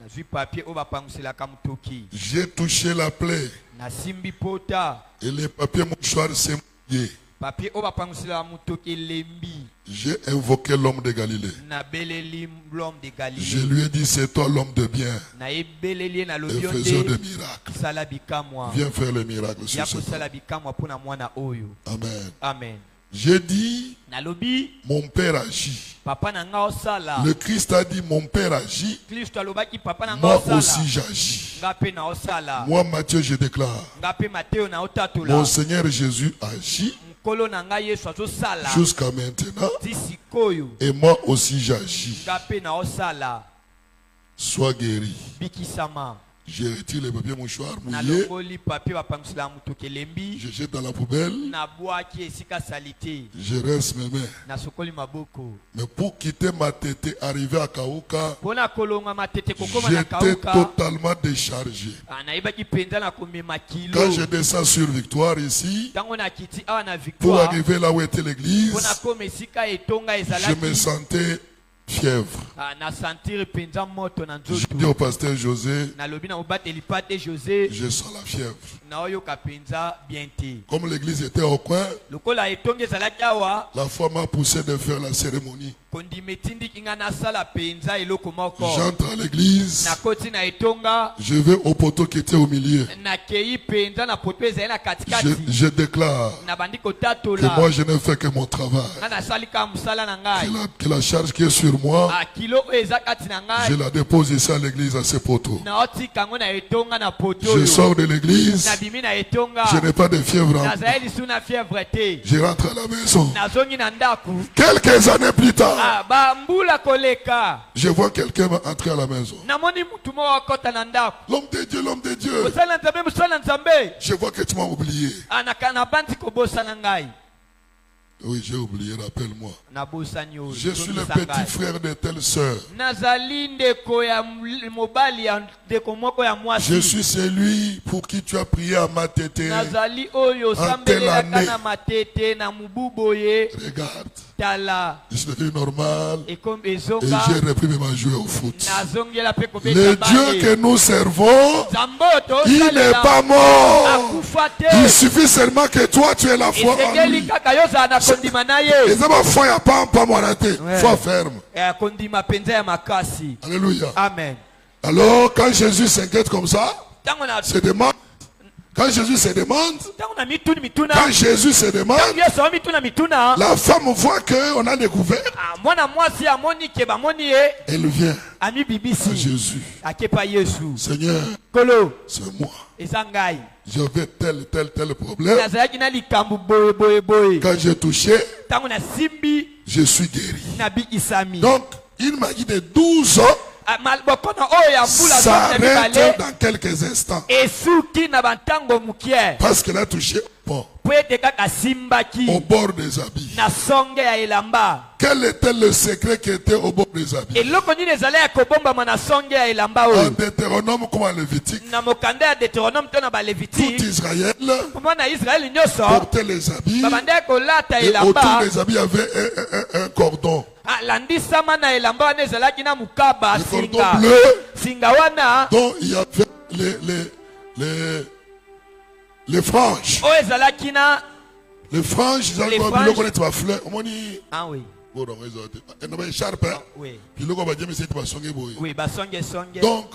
nazwi papier oyo bapanguselaka motoki j'ai touché la plaie nasimbi pota et les papiers mouchoirs s'est mouillé. papier oyo bapanguselaka motoki elembi. J'ai invoqué l'homme de Galilée. nabeleli l'homme de Je Galilée lui ai dit, c'est toi l'homme de bien nayebeleli ye et nalobi yo faiseur de nde miracles. sala bikamwa Viens faire le miracle ya sur ce kosala bikamwa mpo na mwana oyo. Amen. Amen. J'ai dit, nalobi mon père agit. papa na nga osala. Le Christ a dit, mon père agit. Kristo alobaki papa na nga Moi osala aussi j'agis. nga mpe na osala. Moi, Matthieu, je déclare, nga mpe Mateo na otatola. mon Seigneur Jésus agit nkolo na ngai yesu azosala jusqu'à maintenant. ti sikoyo Et moi aussi j'agis. nga mpe na osala. Sois guéri. bikisama Je retire les papiers mouchoirs mouillés. nalongoli papier bapangisela motoki elembi Je jette dans la poubelle. nabwaki esika sali te Je reste mes mains. nasokoli maboko. Mais pour quitter ma tête, arriver à Kaouka, mpo na kolonga matete kokoma na j'étais kauka totalement déchargé. nayebaki mpenza na komema kilo. Quand je descends sur Victoire ici, ntango nakiti awa na pour victoire arriver là où était mpo l'église, nakoma esika etonga je me ezalaki sentais fièvre. na sentir mpenza moto na Je dis nzoto. au pasteur José, nalobi na mobateli pa te josé je sens la fièvre. naoyoka mpenza bien te. Comme l'église était au coin, lokola etonga ezalaki awa la foi m'a poussé de faire la cérémonie. kondima etindiki nga nasala mpenza eloko moko. J'entre à l'église, nakoti na etonga je vais au poteau qui était au milieu. nakei mpenza na poto ezali na katikati. Je déclare nabandi que kotatola moi je ne fais que mon travail. nga nasali ka mosala na ngai. Que la charge qui est sur moi, kilo oyo eza kati na je ngai la dépose ici à l'église à ce poteau. naotika yango na etonga na poto Je oyo. sors de l'église, nabimi na etonga je n'ai pas de fièvre. nazali lisu na fièvre te. Je rentre à la maison. nazongi na ndako. Quelques années plus tard, bambula koleka je vois quelqu'un entrer à la maison. namoni mutu moko akota na ndako. L'homme de Dieu, l'homme de Dieu. mosala na nzambe mosala na nzambe. Je vois que tu m'as oublié. nabandi kobosana ngai. Oui, j'ai oublié, rappelle-moi. nabosani oyo. Je suis le zongisa petit ngai. frère de telle sœur. nazali ndeko ya mobali ya ndeko moko ya Je mwasi. suis celui pour qui tu as prié à ma tête. nazali oyo osambelelaka na matete na mubu boye. Regarde, tala je suis devenu normal ekomi et ezonga. j'ai repris même à jouer au foot. nazongela mpe Le kobeta Dieu bale. que nous servons, nzambe oyo il n'est tosalela pas mort. akufa Il te. suffit seulement que toi tu aies la foi en esengeli lui. kaka yo ozala na kondima na Et ye. ça va foi à pas raté. Ouais. Foi ferme. kondima mpenza ya makasi. Alléluia. Amen. Alors quand Jésus s'inquiète comme ça, ntango na se demande, quand Jésus se demande, ntango na mituna quand Jésus se demande, ntango yesu awa mituna la femme voit qu'on a découvert, mwana mwasi amoni ke bamoni ye elle vient à amibibisi Jésus. akepa yesu. Seigneur, kolo c'est moi. eza ngai J'avais tel problème. nazalaki na likambo boye. Quand j'ai touché, ntango nasimbi je suis guéri. nabikisami. Donc, il m'a dit de 12 ans, bokono oyo ya mbula zomi na s'arrête mibale dans quelques instants. esuki na bantango mokie Parce qu'elle a touché bon, po ete kaka asimbaki au bord des habits. na songe ya elamba. Quel était le secret qui était au bord des habits? eloko nini ezali ya kobombama na songe ya elamba En oyo. Deutéronome comme en Lévitique, na mokanda ya deutéronome to na tout baleviti Israël mwana israeli nyonso portait les habits babandaki kolata et autour elamba. des habits il y avait un cordon. alandisama na elamba wana ezalaki na mukaba Le cordon singa. bleu singa wana dont il y avait les franges. oyo ezalaki na Les franges, ils ont Les dit, franges. tu vas fleur. On dit, Ah oui. bon, non, ils ont dit, il y a une écharpe. Oui. Puis le gars va dire, mais c'est pas sonné, boy. Oui, basonge songe. Donc,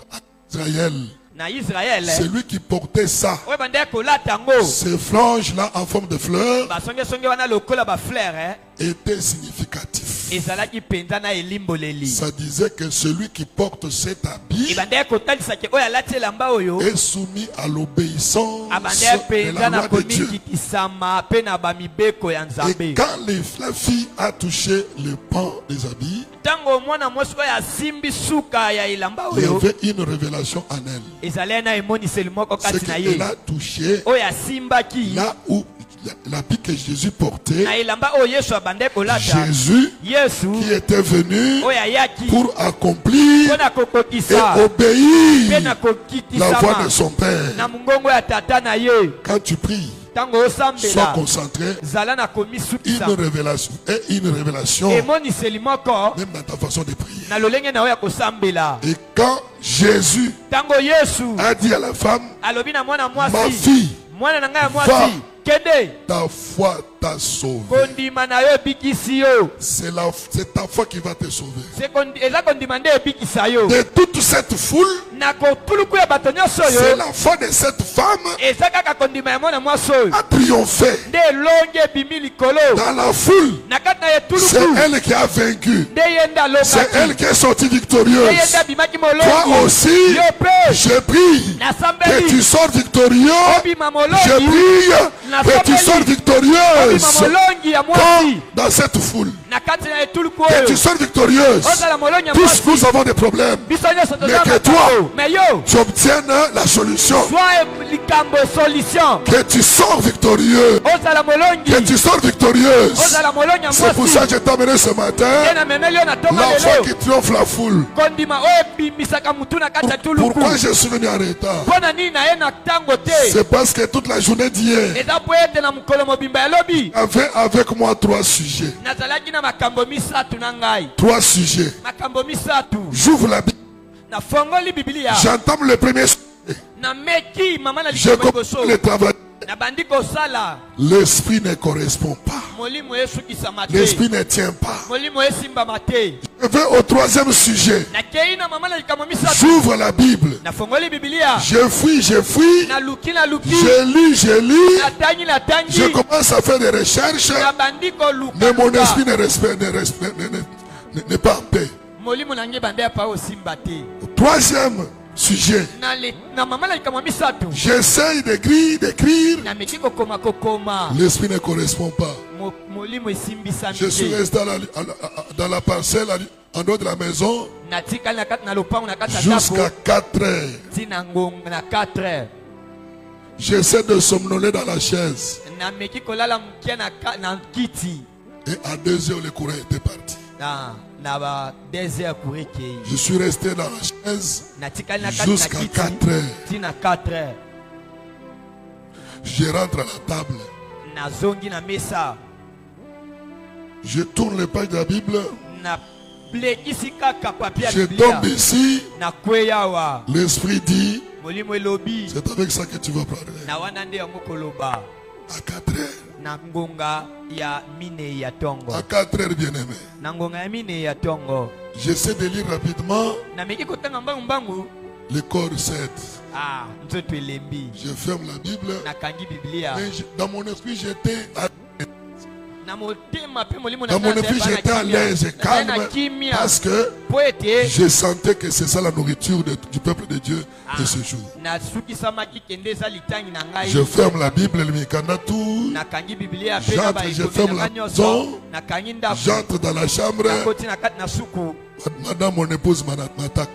Israël, Na Israël. c'est lui qui portait ça. Oui, bande kola tango. Ces franges-là, en forme de fleurs, Basonge songe wana lokola ba fleur étaient significatifs. ezalaki penza na elimboleli. Ça disait que celui qui porte cet habit Ibande kotalisa ke oyo alati elamba oyo est soumis à l'obéissance abande de penza la na loi de Dieu. komikikisama pe na bamibeko ya Et Nzambe. quand la fille a touché le pan des habits, Tango mwana mwasi oyo asimbi suka ya elamba il y oyo avait une révélation en elle. ezali na emoniseli moko C'est kati na ye qu'elle a touché oyo asimbaki là où l'habit que Jésus portait. na elamba oyo Yesu abande kolata. Jésus Yesu qui était venu oyo ayaki pour accomplir mpona et kokokisa obéir mpe na la voix kokikisama de son Père. na mongongo ya tata na ye. Quand tu pries, Tango sois osambela concentré. zala na komisukisa Une révélation, emoniseli moko même dans ta façon de prier. na lolenge na oyo ya kosambela. Et quand Jésus Tango Yesu a dit à la femme, alobi na mwana ma mwasi fille, mwana na ngai ya Va. mwasi kende ta foi t'a sauvé. kondima na yo ebikisi yo. C'est ta foi qui va te sauver. Eza kondima nde ebikisa yo De toute cette foule, na kotuluku ya bato nyonso c'est oyo la foi de cette femme eza kaka kondima ya mwana mwasi oyo a triomphé. nde elongi ebimi likolo Dans la foule, na kati na c'est etuluku elle qui a vaincu. nde ye nde C'est elle alongaki qui est sortie nde ye victorieuse. nde abimaki Toi molongi aussi, yo mpe je prie que nasambeli tu sors victorieux. obima Je molongi prie que tu sors obima victorieuse. molongi ya Comme mwasi dans cette foule. na kati na etuluku Que oyo tu sors victorieuse. ozala molongi ya Tous mwasi nous avons des problèmes. biso nyonso Mais toza que makambo toi, me yo tu obtiennes la solution. zwa likambo solution Que tu sors victorieux. ozala molongi Que tu sors victorieuse. ozala molongi ya C'est pour mwasi ça que je t'ai amené ce matin. nde namemeli yo na tonga La foi lelo qui triomphe la foule. kondima oyo ebimisaka mutu na kati ya tuluku Pourquoi je suis venu en retard? mpo na nini na ye na ntango te C'est parce que toute la journée d'hier, eza po ete na mokolo mobimba ya lobi avait avec moi 3 sujets. nazalaki na makambo misatu na ngai 3 sujets. makambo misatu J'ouvre la Bible. nafongoli bibilia J'entame le premier sujet. nameki mama na Je likambo commence liboso le travail. nabandi kosala L'esprit ne correspond pas. molimo esukisama te L'esprit ne tient pas. molimo esimbama te Je vais au 3e sujet. nakei na mama na likambo misatu J'ouvre la Bible. nafongoli bibilia Je fuis. naluki naluki Je lis. natangi Je natangi commence à faire des recherches. nabandi Mais mon koluka esprit n'est pas en paix. molimo na ngai bande ya pa osimba te 3e sujet. na mama na likambo misatu J'essaye d'écrire. nameki kokoma L'esprit ne correspond pas. molimo esimbisami Je suis te resté dans la parcelle en dehors de la maison natikali na kati na lopango na kati ya jusqu'à ndako 4 heures. ntina ngonga na 4 heures J'essaie de somnoler dans la chaise. nameki kolala mokia na kiti Et à 2 heures, le courant était parti. na ba 2 heures pour ekei Je suis resté dans la chaise natikali na kati na jusqu'à kiti 4 heures. ntina 4 heures Je rentre à la table. nazongi na mesa Je tourne les pages de la Bible. na blekisi kaka papier ya Je biblia tombe ici. nakweya awa L'esprit dit, molimo elobi c'est avec ça que tu vas parler. na wana nde yango koloba À 4 heures. na ngonga ya minei ya tongo À 4 heures, bien-aimé. na ngonga ya minei ya tongo J'essaie de lire rapidement. nameki kotanga mbangu Le corps cède. nzoto elembi Je ferme la Bible. nakangi biblia Mais dans mon esprit, j'étais na motema pe molimo dans mon esprit, j'étais à l'aise et calme. na kimia Parce que po ete je sentais que c'est ça la nourriture du peuple de Dieu de ce jour. nasukisamaki kende eza litangi na ngai Je ferme la Bible, le mikanda tout. nakangi biblia pe J'entre, na baekomi je ferme na la ngai nyonso maison. nakangi ndako J'entre dans la chambre. nakoti na kati na suku Madame, mon épouse m'attaque.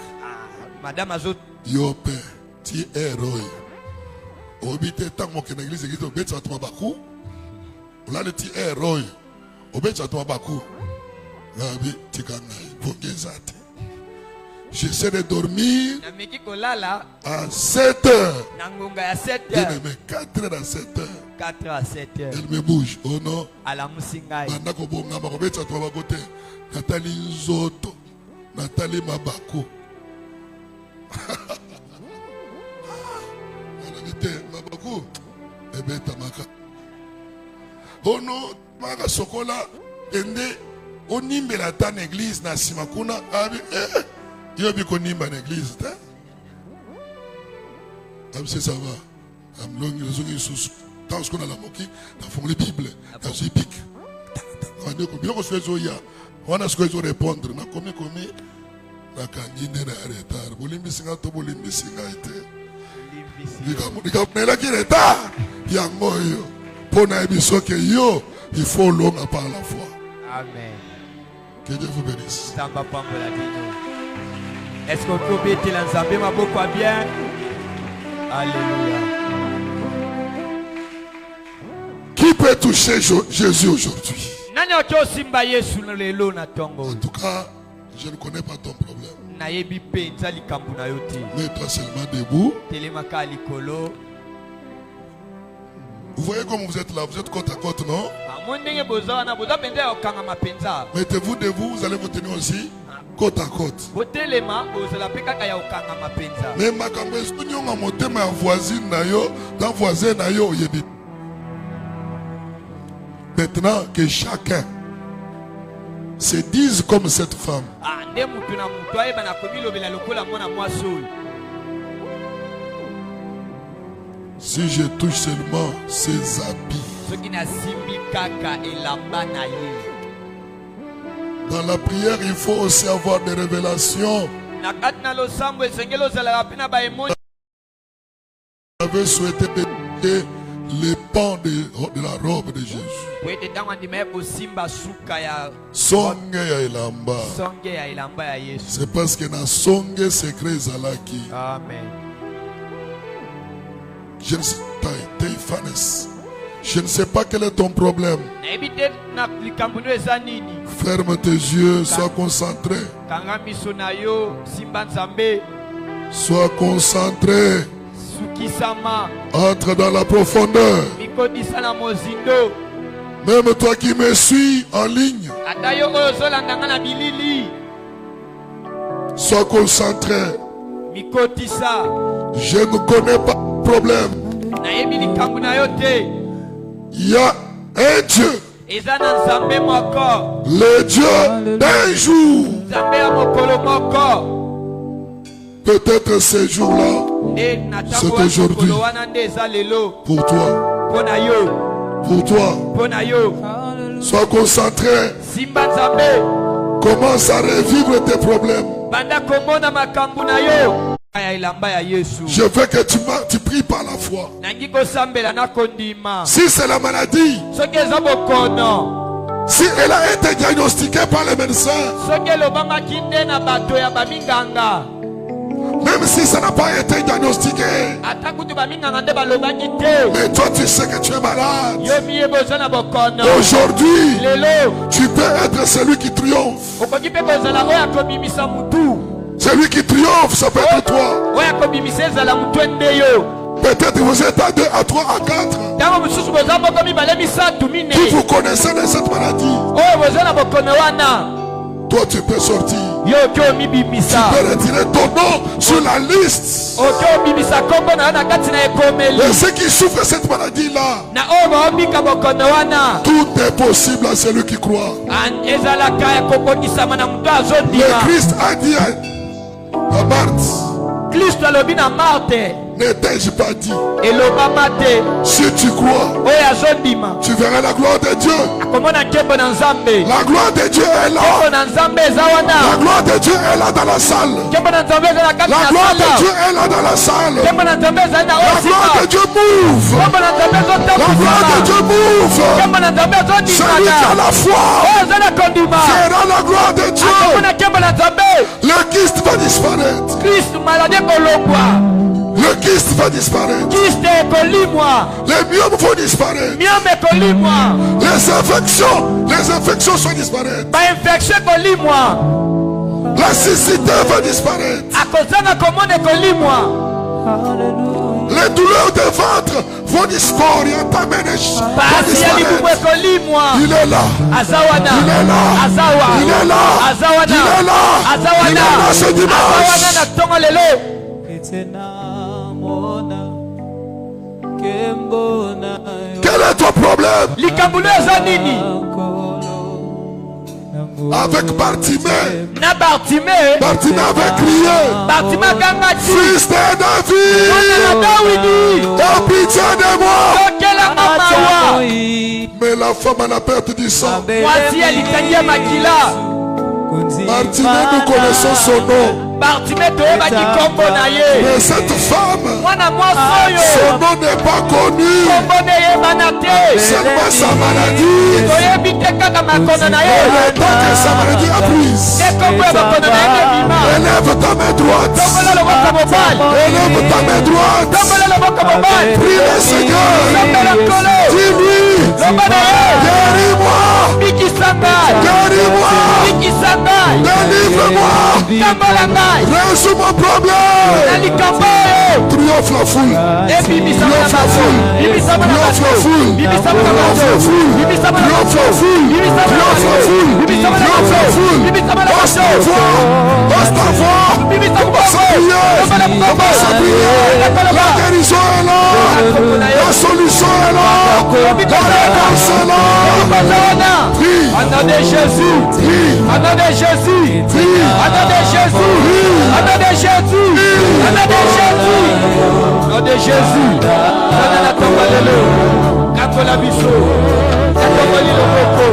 madame azo Yo père, tu es héros. Obite tant mon kena église église obete à toi bakou. Là le tu es héros. Obete à toi bakou. Rabi tikanga pongezate. J'essaie de dormir nameki kolala à 7 heures. na ngonga ya 7 Bien heures aimé, 4 heures à 7 heures. 4 heures à 7 heures Elle me bouge. Oh non. alamusi ngai Banda ko bonga ba obete à toi bakote. Nathalie Nzoto. Nathalie Mabako. Mabako. Ebe tamaka. Oh non, maka sokola, ende, onimbe la ta église na simakuna, abi, yobi konimba l'église, ta? Abi, ça va. Am longi, les autres, sous, tant qu'on a la moquille, dans fond, les Bibles, dans ce pic. On a ce que je répondre, na combien, na kangine na retard, bolimbi singa to bolimbi singa ite. Likamela ki retard, yango yo. Pona ebiso ke yo, il faut longa par la foi. Amen. Que Dieu vous bénisse. Est-ce qu'on peut bêter l'ensemble, ma beaucoup bien? Alléluia. Qui peut toucher Jésus aujourd'hui? En tout cas, je ne connais pas ton problème. Mets-toi seulement debout. Vous voyez comme vous êtes là, vous êtes côte à côte, non? Mettez-vous debout, vous allez vous tenir aussi côte à côte. Mais ma motema voisine na yo, dans voisin na yo yebi. Maintenant que chacun se dise comme cette femme. Si je touche seulement ses habits. Dans la prière, il faut aussi avoir des révélations. J'avais souhaité péter les pans de la robe de Jésus. Songe ya elamba. C'est parce que na songe secret zalaki. Amen. Je ne sais pas quel est ton problème. Ferme tes yeux, sois concentré. Sois concentré. Entre dans la profondeur. Même toi qui me suis en ligne, sois concentré. Je ne connais pas le problème. Il y a un Dieu, le Dieu d'un jour. Peut-être ce jour-là, c'est aujourd'hui. Pour toi. Pour toi. Sois concentré. Commence à revivre tes problèmes. Je veux que tu pries par la foi. Si c'est la maladie, si elle a été diagnostiquée par les médecins, même si ça n'a pas été diagnostiqué, mais toi tu sais que tu es malade. Aujourd'hui, tu peux être celui qui triomphe. Celui qui triomphe, ça peut être toi. Peut-être vous êtes à 2, à 3, à 4. Qui vous connaissez de cette maladie. Toi tu peux sortir. Tu peux retirer ton nom sur la liste. Et ceux qui souffrent de cette maladie là, tout est possible à celui qui croit. Le Christ a dit à Marthe, ne t'ai-je pas dit? Si tu crois, tu verras la gloire de Dieu. La gloire de Dieu est là. La gloire de Dieu est là dans la salle. La gloire de Dieu est là dans la salle. La gloire de Dieu move. La gloire de Dieu move. Celui qui a la foi verra la gloire de Dieu. Le Christ va disparaître. Le kyste va disparaître. Les myomes vont disparaître. Les infections vont disparaître. La cécité va disparaître. Les douleurs de ventre vont disparaître. Il est là. Il est là. Il est là. Il est là. Il est là ce dimanche. Quel est ton problème? Avec Bartimée. Bartimée avait crié, fils de David, aie pitié de moi. Mais la femme à la perte du sang, Bartimée, nous connaissons son nom. Mais cette femme, son nom n'est pas connu. Seulement sa maladie. Et tant que sa maladie a prise, élève ta main droite. Élève ta main droite. Prie le Seigneur. Dis-lui, guéris-moi. Guéris-moi. Délivre-moi. Résous mon problème. Triomphe la foule. Triomphe la foule. Triomphe la foule. Triomphe la foule. Triomphe la foule. Triomphe la foule. Triomphe la foule. Ose ta voix. Ose ta voix. Commence à prier. Commence à prier. La guérison est là. La solution est là. La réponse est là. Prie. Au nom de Jésus. Prie. Au nom de Jésus. Prie. Au nom de Jésus. Au nom de Jésus. Au nom de Jésus. Au nom de Jésus. Donna la tomba de l'eau. Kako la biso. Kako li loboko.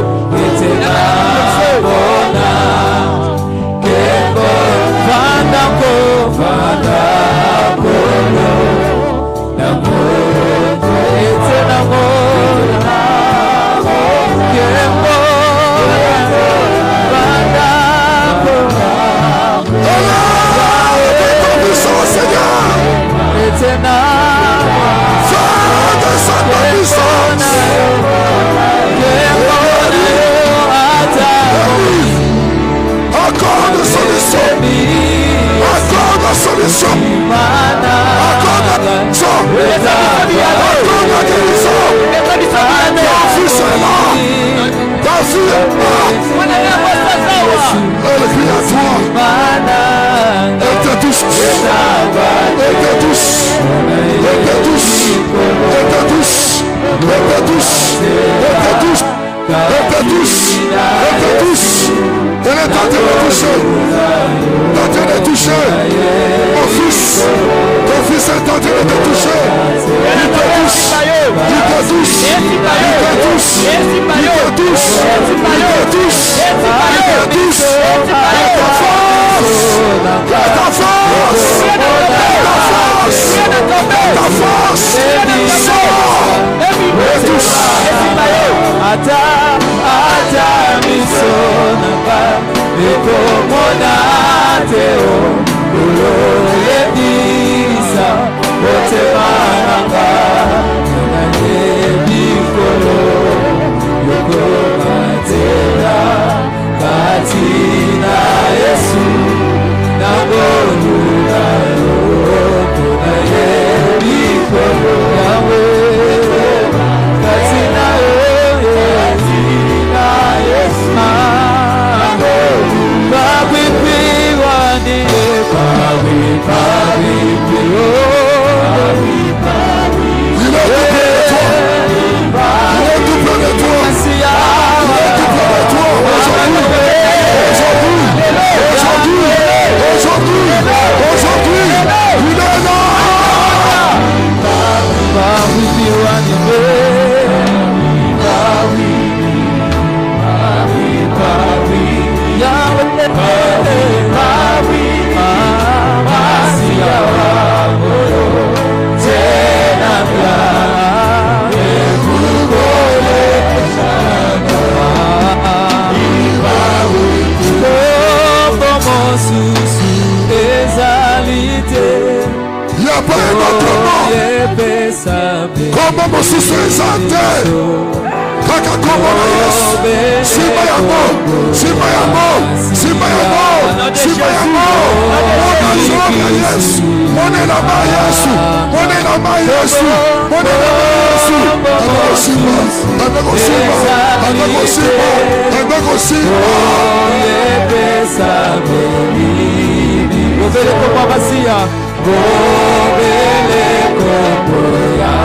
Bobele kopo ya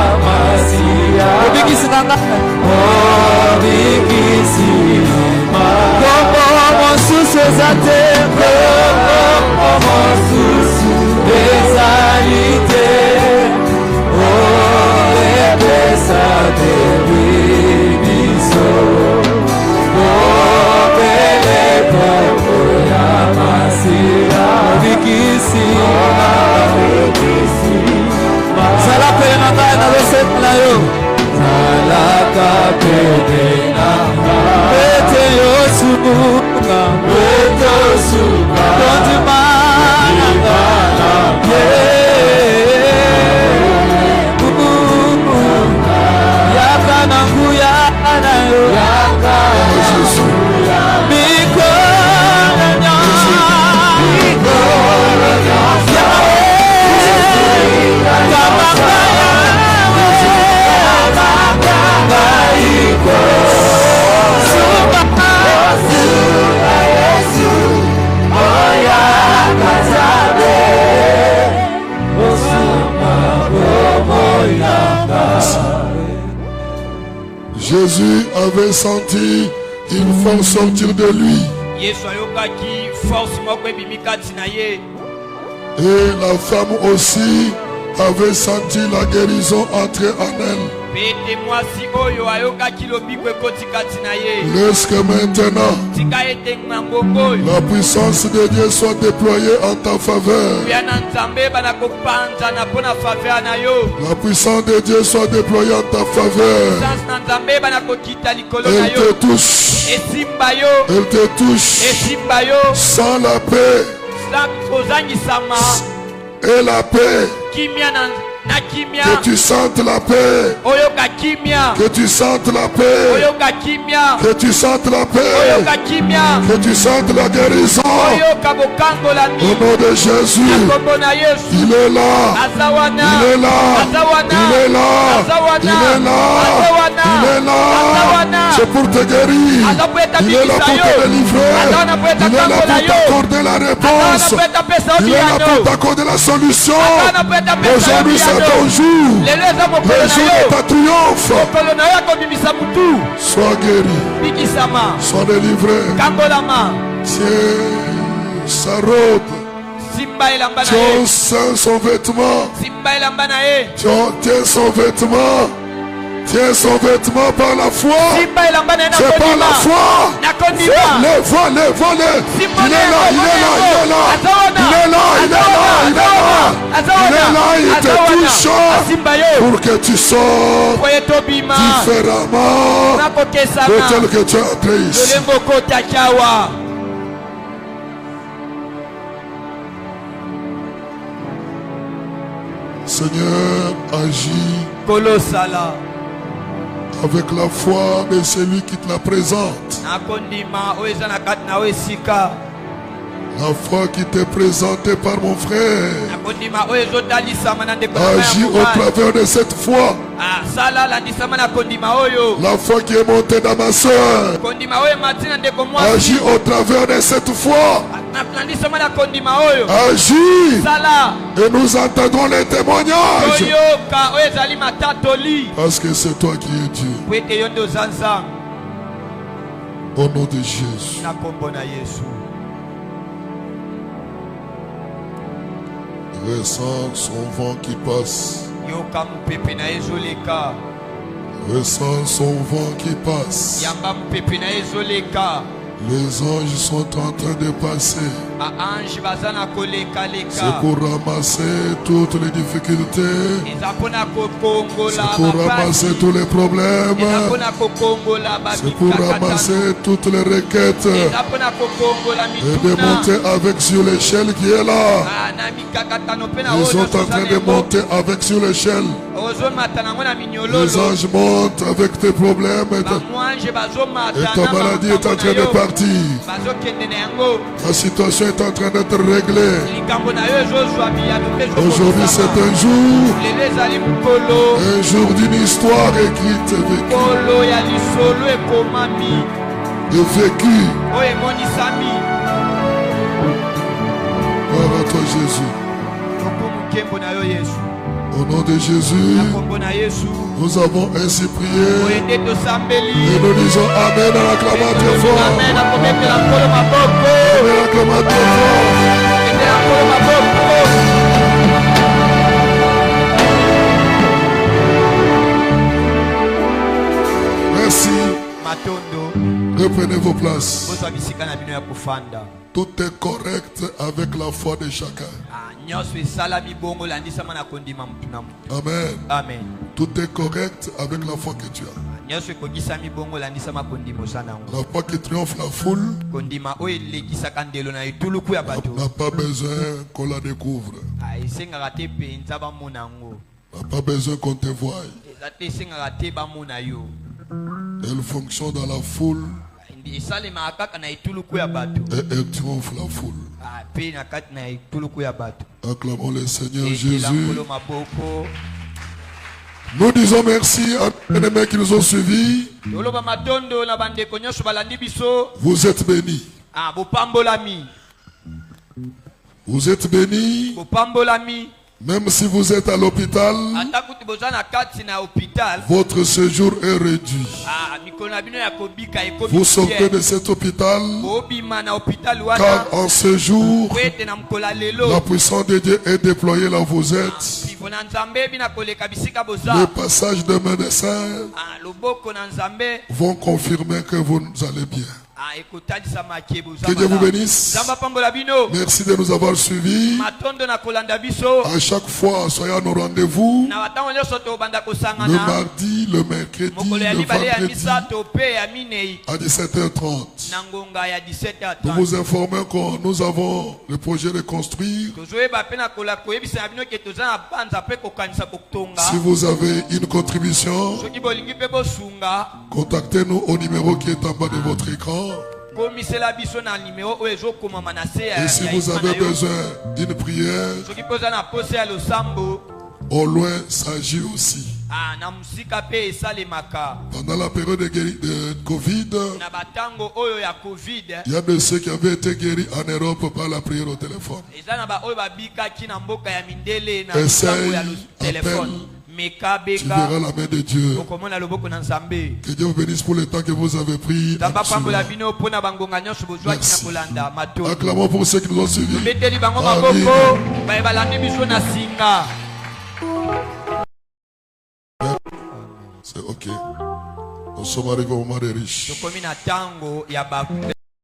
yo zalaka pene nanga pete yo subuka pete suka tonzimana yaka nanguya na yo yaka Jésus avait senti une force sortir de lui. Et la femme aussi avait senti la guérison entrer en elle. Lorsque maintenant la puissance de Dieu soit déployée en ta faveur. La puissance de Dieu soit déployée en ta faveur. Elle te touche. Elle te touche. Sans la paix. Et la paix. Que tu sentes la paix. Que tu sentes la paix. Que tu sentes la paix. Que tu sentes la guérison. Au nom de Jésus. Il est là. Il est là. Il est là. Il est là. Il est là. C'est pour te guérir. Il est là pour te délivrer. Il est là pour t'accorder la réponse. Il est là pour t'accorder la solution. Aujourd'hui c'est ton jour. Le jour de ta triomphe. Sois guéri. Sois délivré. Tiens sa robe. Tiens son vêtement. Tiens son vêtement. Tiens son vêtement par la foi. C'est par la foi. Volez. Il est là, il est là, il est là. Il est là, il est là, il est là. Il est là, il te touche pour que tu sors différemment de tel que tu es entré ici. Seigneur, agis avec la foi de celui qui te la présente. La foi qui t'est présentée par mon frère. Agis au travers de cette foi. La foi qui est montée dans ma soeur. Agis au travers de cette foi. Agis. Et nous entendrons les témoignages. Parce que c'est toi qui es Dieu. Au nom de Jésus. Ressens son vent qui passe. Ressens son vent qui passe. Les anges sont en train de passer. C'est pour ramasser toutes les difficultés. C'est pour ramasser tous les problèmes. C'est pour ramasser toutes les requêtes. Et de monter avec sur l'échelle qui est là. Ils sont en train de monter avec sur l'échelle. Les anges montent avec tes problèmes. Et ta maladie est en train de partir. La situation est en train d'être réglée. Aujourd'hui c'est un jour d'une histoire écrite et vécue. Gloire à toi Jésus. Au nom de Jésus, nous avons ainsi prié et nous disons Amen en acclamant très fort. Amen en acclamant très fort. Merci. Reprenez vos places. Tout est correct avec la foi de chacun. Amen. Amen. Tout est correct avec la foi que tu as. La foi qui triomphe la foule n'a pas besoin qu'on la découvre. N'a pas besoin qu'on te voie. Elle fonctionne dans la foule et elle triomphe la foule. Acclamons le Seigneur Jésus. Nous disons merci à les mecs qui nous ont suivis. Vous êtes bénis. Vous êtes bénis. Même si vous êtes à l'hôpital, votre séjour est réduit. Vous sortez de cet hôpital, car en ce jour, la puissance de Dieu est déployée là où vous êtes. Les passages de médecins vont confirmer que vous allez bien. Que Dieu vous bénisse. Merci de nous avoir suivis. À chaque fois, soyez à nos rendez-vous. Le mardi, le mercredi, le vendredi à 17h30. Nous vous informons que nous avons le projet de construire. Si vous avez une contribution, contactez-nous au numéro qui est en bas de votre écran. Et si vous avez besoin d'une prière, au loin s'agit aussi. Pendant la période de Covid, il y a de ceux qui avaient été guéris en Europe par la prière au téléphone. Essaye, appelle. Tu verras la main de Dieu. Que Dieu vous bénisse pour le temps que vous avez pris. Merci. Acclamons pour ceux qui nous ont suivis. C'est ok. Nous sommes arrivés au moment des riches.